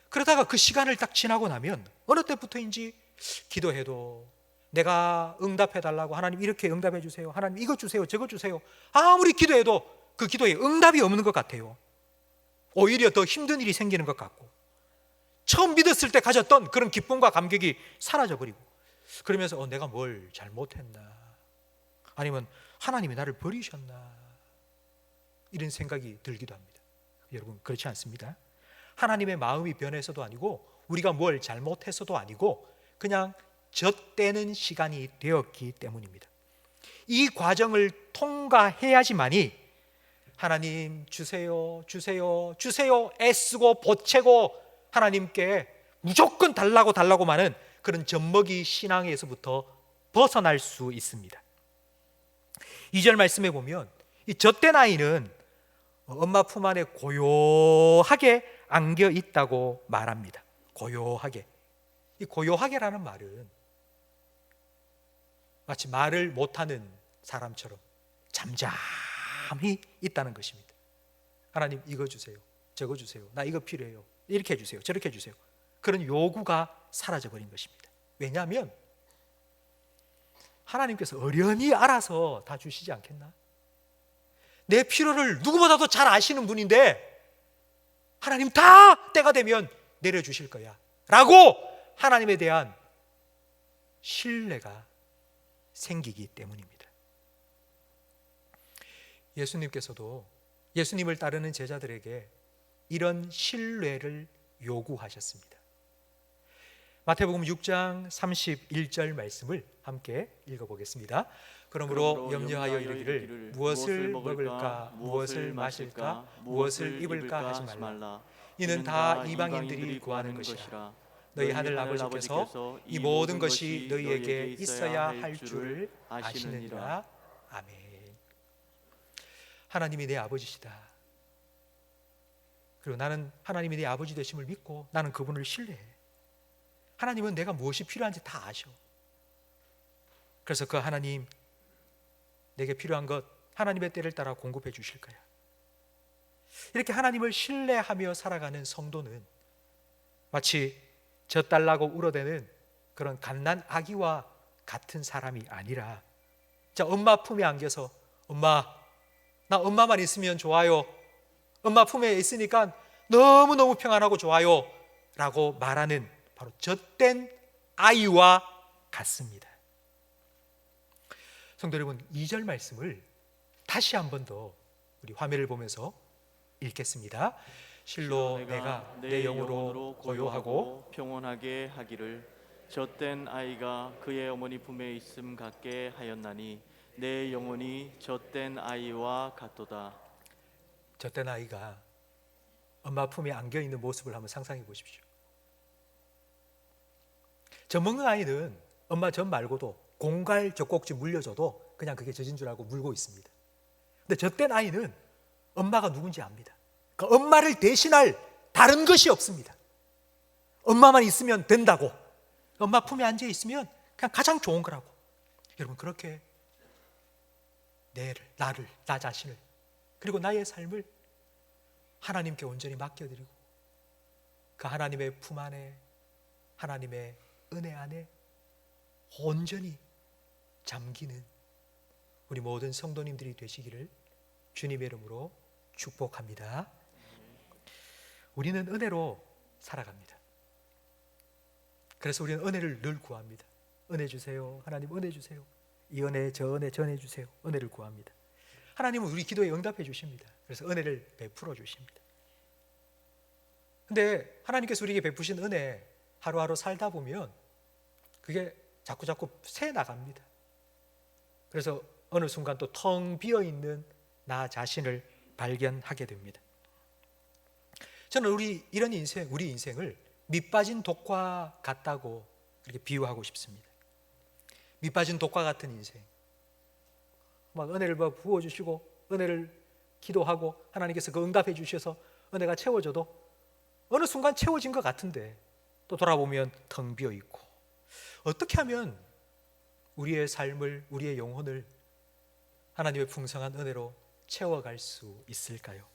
그러다가 그 시간을 딱 지나고 나면 어느 때부터인지 기도해도 내가 응답해 달라고, 하나님 이렇게 응답해 주세요, 하나님 이거 주세요, 저거 주세요, 아무리 기도해도 그 기도에 응답이 없는 것 같아요. 오히려 더 힘든 일이 생기는 것 같고, 처음 믿었을 때 가졌던 그런 기쁨과 감격이 사라져버리고, 그러면서 내가 뭘 잘못했나, 아니면 하나님이 나를 버리셨나, 이런 생각이 들기도 합니다. 여러분, 그렇지 않습니다. 하나님의 마음이 변해서도 아니고 우리가 뭘 잘못해서도 아니고 그냥 젖대는 시간이 되었기 때문입니다. 이 과정을 통과해야지만이 하나님 주세요, 주세요, 주세요 애쓰고 보채고 하나님께 무조건 달라고 하는 그런 젖먹이 신앙에서부터 벗어날 수 있습니다. 2절 말씀에 보면 이 젖된 아이는 엄마 품 안에 고요하게 안겨 있다고 말합니다. 고요하게. 이 고요하게라는 말은 마치 말을 못하는 사람처럼 잠잠히 있다는 것입니다. 하나님 이거 주세요, 저거 주세요, 나 이거 필요해요, 이렇게 해주세요, 저렇게 해주세요. 그런 요구가 사라져버린 것입니다. 왜냐하면 하나님께서 어련히 알아서 다 주시지 않겠나? 내 필요를 누구보다도 잘 아시는 분인데 하나님 다 때가 되면 내려주실 거야 라고 하나님에 대한 신뢰가 생기기 때문입니다. 예수님께서도 예수님을 따르는 제자들에게 이런 신뢰를 요구하셨습니다. 마태복음 6장 31절 말씀을 함께 읽어보겠습니다. 그러므로 염려하여 이르기를 무엇을 먹을까, 무엇을 마실까, 무엇을 입을까 하지 말라. 이는 다 이방인들이 구하는 것이라. 너희 하늘 아버지께서 이 모든 것이 너희에게 있어야 할 줄을 아시느니라. 아멘. 하나님이 내 아버지시다. 그리고 나는 하나님이 내 아버지 되심을 믿고 나는 그분을 신뢰해. 하나님은 내가 무엇이 필요한지 다 아셔. 그래서 그 하나님, 내게 필요한 것 하나님의 때를 따라 공급해 주실 거야. 이렇게 하나님을 신뢰하며 살아가는 성도는 마치 젖달라고 울어대는 그런 갓난 아기와 같은 사람이 아니라, 자, 엄마 품에 안겨서 엄마, 나 엄마만 있으면 좋아요, 엄마 품에 있으니까 너무너무 평안하고 좋아요 라고 말하는 바로 젖된 아이와 같습니다. 성도 여러분, 2절 말씀을 다시 한 번 더 우리 화면을 보면서 읽겠습니다. 실로 내가 내 영으로 고요하고 평온하게 하기를 젖된 아이가 그의 어머니 품에 있음 같게 하였나니 내 영혼이 젖된 아이와 같도다. 젖된 아이가 엄마 품에 안겨 있는 모습을 한번 상상해 보십시오. 젖 먹는 아이는 엄마 젖 말고도 공갈 젖꼭지 물려줘도 그냥 그게 젖인 줄 알고 물고 있습니다. 근데 젖된 아이는 엄마가 누군지 압니다. 그러니까 엄마를 대신할 다른 것이 없습니다. 엄마만 있으면 된다고, 엄마 품에 앉아 있으면 그냥 가장 좋은 거라고. 여러분, 그렇게 나 자신을, 그리고 나의 삶을 하나님께 온전히 맡겨드리고 그 하나님의 품 안에, 하나님의 은혜 안에 온전히 잠기는 우리 모든 성도님들이 되시기를 주님의 이름으로 축복합니다. 우리는 은혜로 살아갑니다. 그래서 우리는 은혜를 늘 구합니다. 은혜 주세요, 하나님 은혜 주세요, 이 은혜 저 은혜 전해 주세요. 은혜를 구합니다. 하나님은 우리 기도에 응답해 주십니다. 그래서 은혜를 베풀어 주십니다. 근데 하나님께서 우리에게 베푸신 은혜 하루하루 살다 보면 그게 자꾸 새 나갑니다. 그래서 어느 순간 또 텅 비어 있는 나 자신을 발견하게 됩니다. 저는 우리 인생을 밑 빠진 독과 같다고 그렇게 비유하고 싶습니다. 밑 빠진 독과 같은 인생. 막 은혜를 부어주시고 은혜를 기도하고 하나님께서 그 응답해 주셔서 은혜가 채워져도 어느 순간 채워진 것 같은데 또 돌아보면 텅 비어 있고, 어떻게 하면 우리의 삶을, 우리의 영혼을 하나님의 풍성한 은혜로 채워갈 수 있을까요?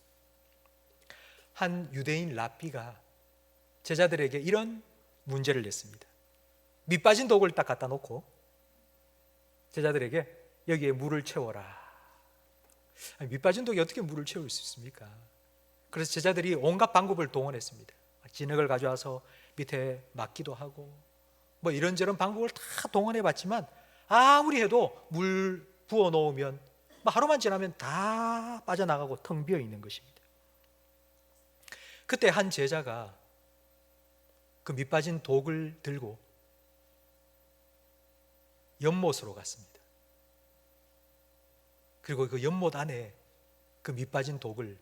한 유대인 랍비가 제자들에게 이런 문제를 냈습니다. 밑 빠진 독을 딱 갖다 놓고 제자들에게 여기에 물을 채워라. 아니, 밑 빠진 독이 어떻게 물을 채울 수 있습니까? 그래서 제자들이 온갖 방법을 동원했습니다. 진흙을 가져와서 밑에 막기도 하고 뭐 이런저런 방법을 다 동원해 봤지만 아무리 해도 물 부어 놓으면 뭐 하루만 지나면 다 빠져나가고 텅 비어 있는 것입니다. 그때 한 제자가 그 밑 빠진 독을 들고 연못으로 갔습니다. 그리고 그 연못 안에 그 밑 빠진 독을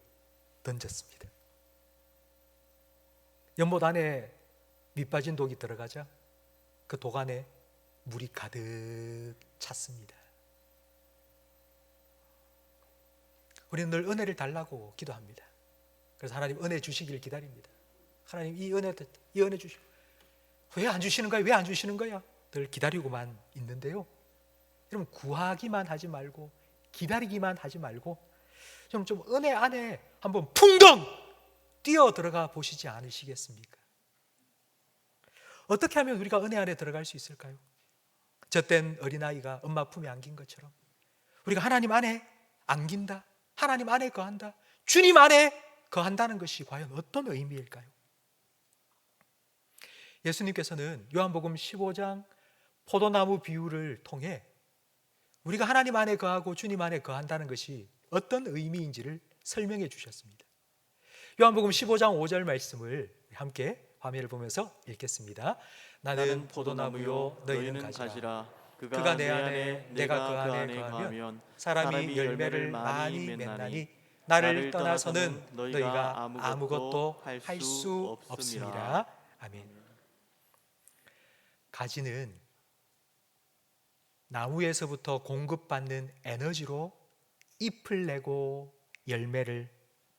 던졌습니다. 연못 안에 밑 빠진 독이 들어가자 그 독 안에 물이 가득 찼습니다. 우리는 늘 은혜를 달라고 기도합니다. 그래서 하나님 은혜 주시길 기다립니다. 하나님 이 은혜 주시고 왜 안 주시는 거야? 왜 안 주시는 거야? 늘 기다리고만 있는데요. 여러분 구하기만 하지 말고 기다리기만 하지 말고 좀 은혜 안에 한번 풍덩 뛰어 들어가 보시지 않으시겠습니까? 어떻게 하면 우리가 은혜 안에 들어갈 수 있을까요? 젖된 어린아이가 엄마 품에 안긴 것처럼 우리가 하나님 안에 안긴다, 하나님 안에 거한다, 주님 안에 거한다는 것이 과연 어떤 의미일까요? 예수님께서는 요한복음 15장 포도나무 비유를 통해 우리가 하나님 안에 거하고 주님 안에 거한다는 것이 어떤 의미인지를 설명해 주셨습니다. 요한복음 15장 5절 말씀을 함께 화면을 보면서 읽겠습니다. 나는 포도나무요 너희는 가지라. 그가 내 안에 내가 그 안에 거하면 사람이 열매를 많이 맺나니 나를 떠나서는 너희가 아무것도 할 수 없습니다. 아멘. 가지는 나무에서부터 공급받는 에너지로 잎을 내고 열매를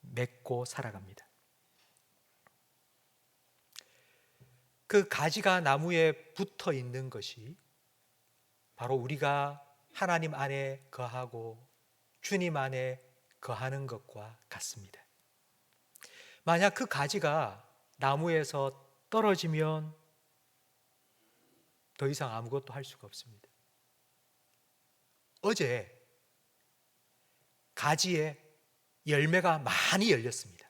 맺고 살아갑니다. 그 가지가 나무에 붙어 있는 것이 바로 우리가 하나님 안에 거하고 주님 안에 거하는 것과 같습니다. 만약 그 가지가 나무에서 떨어지면 더 이상 아무것도 할 수가 없습니다. 어제 가지에 열매가 많이 열렸습니다.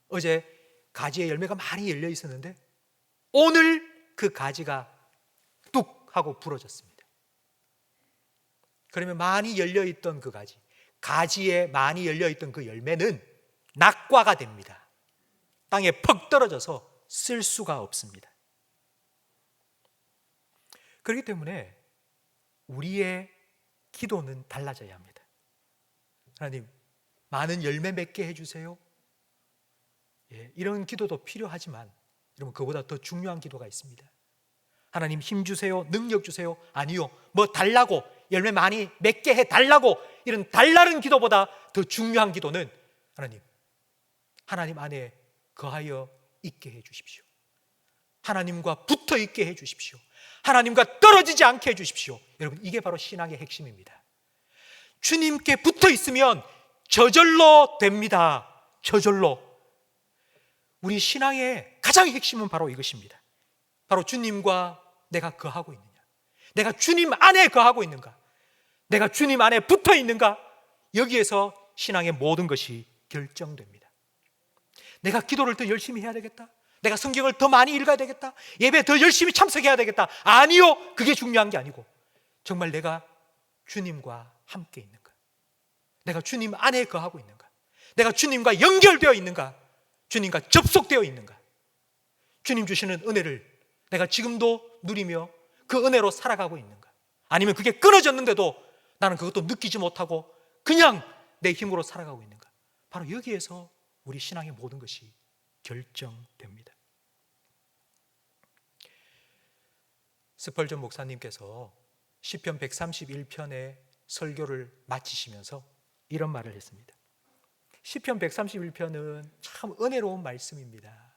어제 가지에 열매가 많이 열려 있었는데 오늘 그 가지가 뚝 하고 부러졌습니다. 그러면 많이 열려있던 그 가지에 많이 열려있던 그 열매는 낙과가 됩니다. 땅에 퍽 떨어져서 쓸 수가 없습니다. 그렇기 때문에 우리의 기도는 달라져야 합니다. 하나님, 많은 열매 맺게 해주세요. 이런 기도도 필요하지만 여러분 그보다 더 중요한 기도가 있습니다. 하나님 힘 주세요, 능력 주세요. 아니요, 뭐 달라고, 열매 많이 맺게 해달라고, 이런 달라는 기도보다 더 중요한 기도는 하나님 안에 거하여 있게 해주십시오. 하나님과 붙어 있게 해주십시오. 하나님과 떨어지지 않게 해주십시오. 여러분 이게 바로 신앙의 핵심입니다. 주님께 붙어 있으면 저절로 됩니다. 저절로. 우리 신앙의 가장 핵심은 바로 이것입니다. 바로 주님과 내가 거하고 있느냐, 내가 주님 안에 거하고 있는가, 내가 주님 안에 붙어 있는가, 여기에서 신앙의 모든 것이 결정됩니다. 내가 기도를 더 열심히 해야 되겠다, 내가 성경을 더 많이 읽어야 되겠다, 예배 더 열심히 참석해야 되겠다. 아니요, 그게 중요한 게 아니고 정말 내가 주님과 함께 있는가, 내가 주님 안에 거하고 있는가, 내가 주님과 연결되어 있는가, 주님과 접속되어 있는가, 주님 주시는 은혜를 내가 지금도 누리며 그 은혜로 살아가고 있는가, 아니면 그게 끊어졌는데도 나는 그것도 느끼지 못하고 그냥 내 힘으로 살아가고 있는가. 바로 여기에서 우리 신앙의 모든 것이 결정됩니다. 스펄전 목사님께서 시편 131편의 설교를 마치시면서 이런 말을 했습니다. 시편 131편은 참 은혜로운 말씀입니다.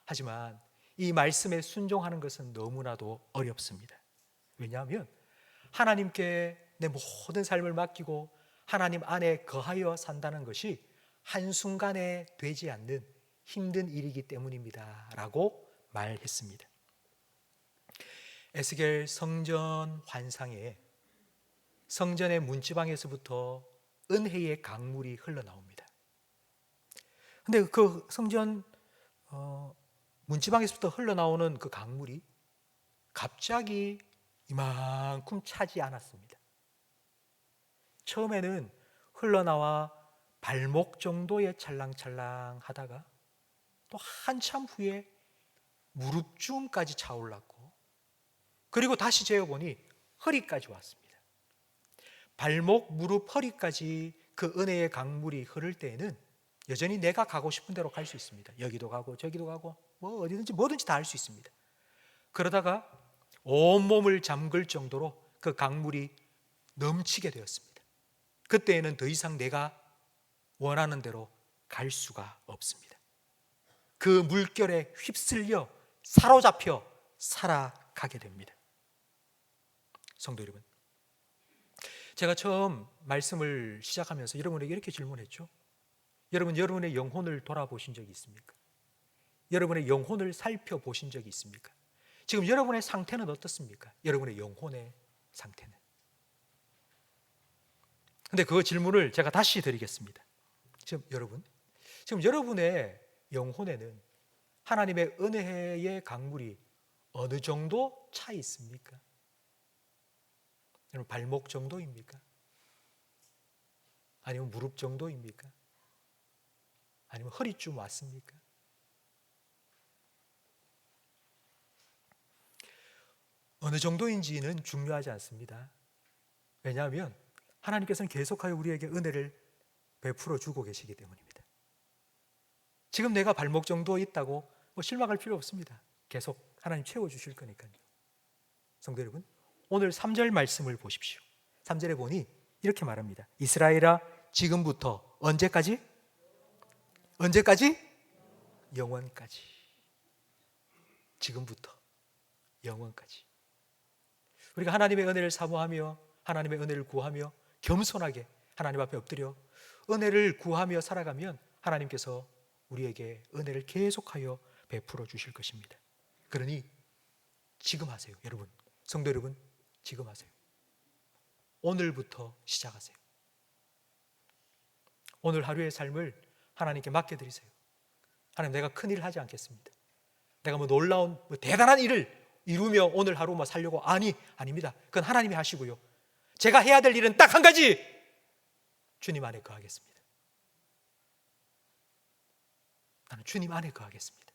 하지만 이 말씀에 순종하는 것은 너무나도 어렵습니다. 왜냐하면 하나님께 내 모든 삶을 맡기고 하나님 안에 거하여 산다는 것이 한순간에 되지 않는 힘든 일이기 때문입니다 라고 말했습니다. 에스겔 성전 환상에 성전의 문지방에서부터 은혜의 강물이 흘러나옵니다. 근데 그 성전 문지방에서부터 흘러나오는 그 강물이 갑자기 이만큼 차지 않았습니다. 처음에는 흘러나와 발목 정도의 찰랑찰랑 하다가 또 한참 후에 무릎쯤까지 차올랐고, 그리고 다시 재어보니 허리까지 왔습니다. 발목, 무릎, 허리까지 그 은혜의 강물이 흐를 때에는 여전히 내가 가고 싶은 대로 갈 수 있습니다. 여기도 가고 저기도 가고 뭐 어디든지 뭐든지 다 할 수 있습니다. 그러다가 온몸을 잠글 정도로 그 강물이 넘치게 되었습니다. 그때에는 더 이상 내가 원하는 대로 갈 수가 없습니다. 그 물결에 휩쓸려 사로잡혀 살아가게 됩니다. 성도 여러분, 제가 처음 말씀을 시작하면서 여러분에게 이렇게 질문했죠. 여러분의 영혼을 돌아보신 적이 있습니까? 여러분의 영혼을 살펴보신 적이 있습니까? 지금 여러분의 상태는 어떻습니까? 여러분의 영혼의 상태는. 근데 그 질문을 제가 다시 드리겠습니다. 지금 여러분의 영혼에는 하나님의 은혜의 강물이 어느 정도 차 있습니까? 여러분, 발목 정도입니까? 아니면 무릎 정도입니까? 아니면 허리쯤 왔습니까? 어느 정도인지는 중요하지 않습니다. 왜냐하면 하나님께서는 계속하여 우리에게 은혜를 베풀어 주고 계시기 때문입니다. 지금 내가 발목 정도 있다고 실망할 필요 없습니다. 계속 하나님 채워주실 거니까요. 성도 여러분, 오늘 3절 말씀을 보십시오. 3절에 보니 이렇게 말합니다. 이스라엘아, 지금부터 언제까지? 언제까지? 영원까지. 지금부터 영원까지. 우리가 하나님의 은혜를 사모하며 하나님의 은혜를 구하며 겸손하게 하나님 앞에 엎드려 은혜를 구하며 살아가면 하나님께서 우리에게 은혜를 계속하여 베풀어 주실 것입니다. 그러니 지금 하세요. 여러분, 성도 여러분, 지금 하세요. 오늘부터 시작하세요. 오늘 하루의 삶을 하나님께 맡겨드리세요. 하나님, 내가 큰일을 하지 않겠습니다. 내가 놀라운 대단한 일을 이루며 오늘 하루 살려고, 아닙니다. 그건 하나님이 하시고요. 제가 해야 될 일은 딱 한 가지, 주님 안에 거하겠습니다. 나는 주님 안에 거하겠습니다.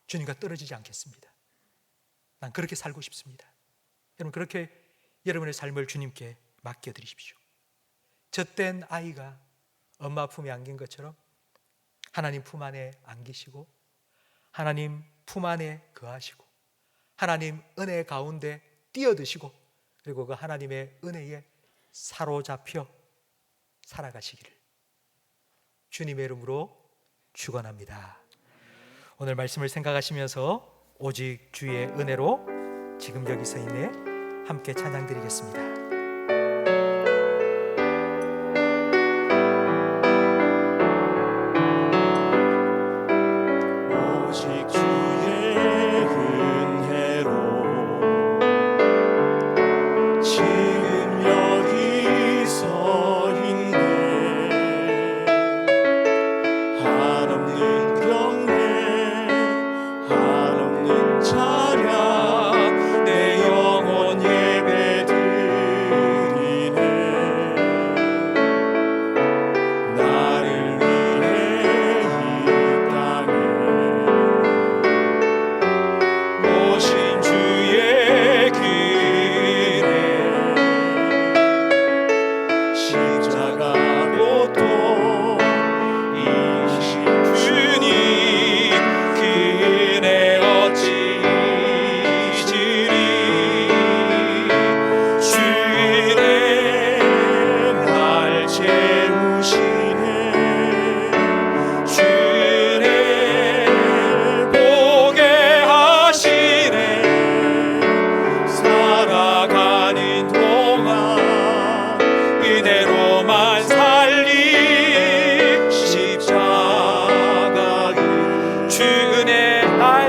주님과 떨어지지 않겠습니다. 난 그렇게 살고 싶습니다. 여러분, 그렇게 여러분의 삶을 주님께 맡겨드리십시오. 젖된 아이가 엄마 품에 안긴 것처럼 하나님 품 안에 안기시고 하나님 품 안에 거하시고 하나님 은혜 가운데 뛰어드시고 그리고 그 하나님의 은혜에 사로잡혀 살아가시기를 주님의 이름으로 축원합니다. 오늘 말씀을 생각하시면서 오직 주의 은혜로 지금 여기 서 있네 함께 찬양 드리겠습니다.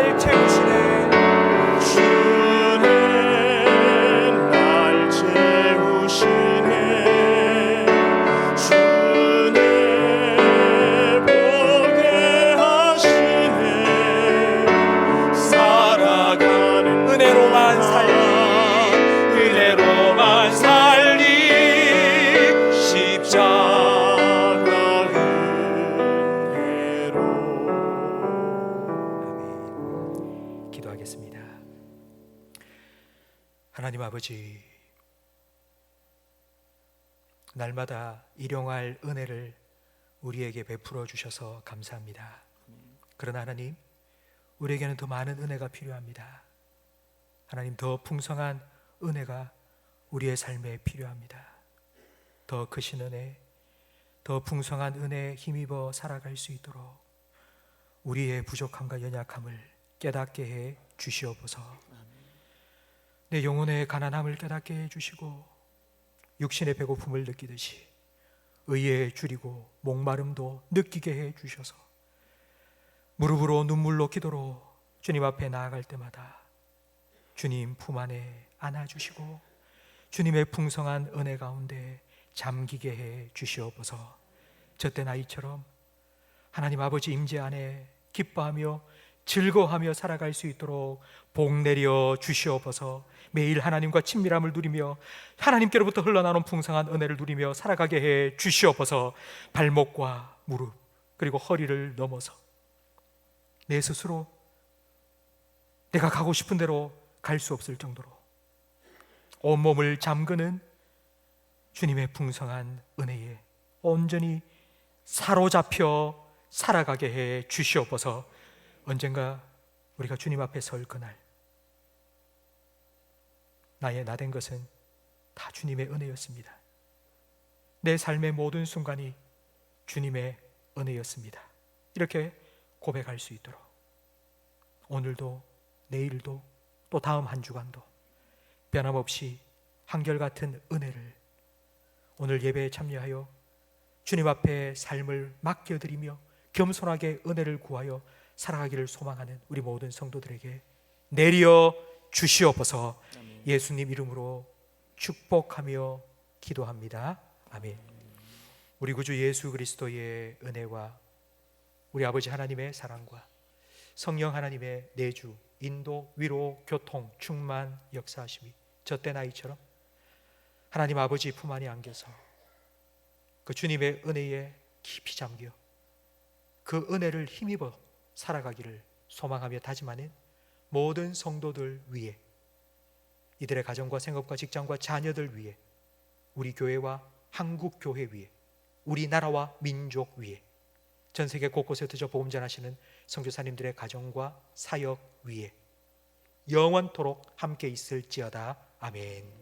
날 채우시네. 주는 날 채우시네. 주는 보게 하시네. 살아가는 은혜로만 살리, 은혜로만 살리 십자가 은혜로. 아멘. 기도하겠습니다. 하나님 아버지, 날마다 일용할 은혜를 우리에게 베풀어 주셔서 감사합니다. 그러나 하나님, 우리에게는 더 많은 은혜가 필요합니다. 하나님, 더 풍성한 은혜가 우리의 삶에 필요합니다. 더 크신 은혜, 더 풍성한 은혜에 힘입어 살아갈 수 있도록 우리의 부족함과 연약함을 깨닫게 해 주시옵소서. 내 영혼의 가난함을 깨닫게 해 주시고 육신의 배고픔을 느끼듯이 의에 줄이고 목마름도 느끼게 해 주셔서 무릎으로 눈물로 기도로 주님 앞에 나아갈 때마다 주님 품 안에 안아주시고 주님의 풍성한 은혜 가운데 잠기게 해 주시옵소서. 저때 나이처럼 하나님 아버지 임재 안에 기뻐하며 즐거워하며 살아갈 수 있도록 복 내려 주시옵소서. 매일 하나님과 친밀함을 누리며 하나님께로부터 흘러나오는 풍성한 은혜를 누리며 살아가게 해 주시옵소서. 발목과 무릎 그리고 허리를 넘어서 내 스스로 내가 가고 싶은 대로 갈 수 없을 정도로 온몸을 잠그는 주님의 풍성한 은혜에 온전히 사로잡혀 살아가게 해 주시옵소서. 언젠가 우리가 주님 앞에 설 그날 나의 나된 것은 다 주님의 은혜였습니다. 내 삶의 모든 순간이 주님의 은혜였습니다. 이렇게 고백할 수 있도록 오늘도 내일도 또 다음 한 주간도 변함없이 한결같은 은혜를 오늘 예배에 참여하여 주님 앞에 삶을 맡겨드리며 겸손하게 은혜를 구하여 살아가기를 소망하는 우리 모든 성도들에게 내려 주시옵소서. 예수님 이름으로 축복하며 기도합니다. 아멘. 우리 구주 예수 그리스도의 은혜와 우리 아버지 하나님의 사랑과 성령 하나님의 내주, 인도, 위로, 교통, 충만, 역사하심이 저때 나이처럼 하나님 아버지 품 안에 안겨서 그 주님의 은혜에 깊이 잠겨 그 은혜를 힘입어 살아가기를 소망하며 다짐하는 모든 성도들 위해, 이들의 가정과 생업과 직장과 자녀들 위해, 우리 교회와 한국 교회 위해, 우리나라와 민족 위해, 전 세계 곳곳에 드저 복음 전하시는 선교사님들의 가정과 사역 위에 영원토록 함께 있을지어다. 아멘.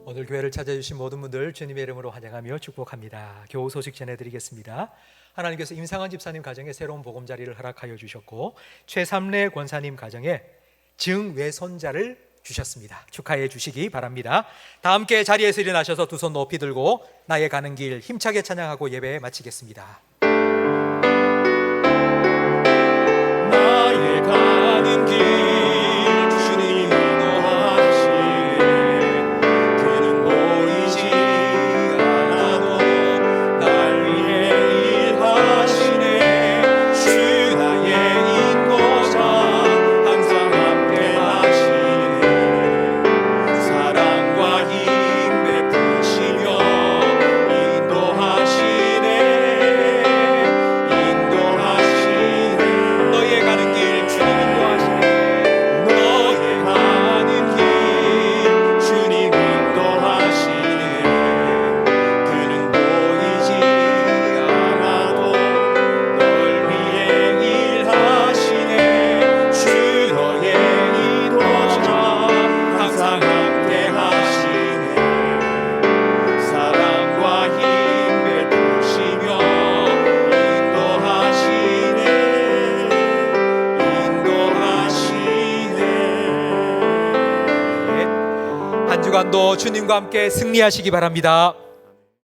오늘 교회를 찾아주신 모든 분들 주님의 이름으로 환영하며 축복합니다. 교우 소식 전해드리겠습니다. 하나님께서 임상환 집사님 가정에 새로운 보금자리를 허락하여 주셨고 최삼래 권사님 가정에 증외손자를 주셨습니다. 축하해 주시기 바랍니다. 다 함께 자리에서 일어나셔서 두 손 높이 들고 나의 가는 길 힘차게 찬양하고 예배 마치겠습니다. 나의 가는 길 주님 인도하시네. 그는 보이지 않아도 날 위해 일하시네. 주 나의 인도자 항상 함께 하시네. 사랑과 힘 베푸시며 인도하시네. 주간도 주님과 함께 승리하시기 바랍니다.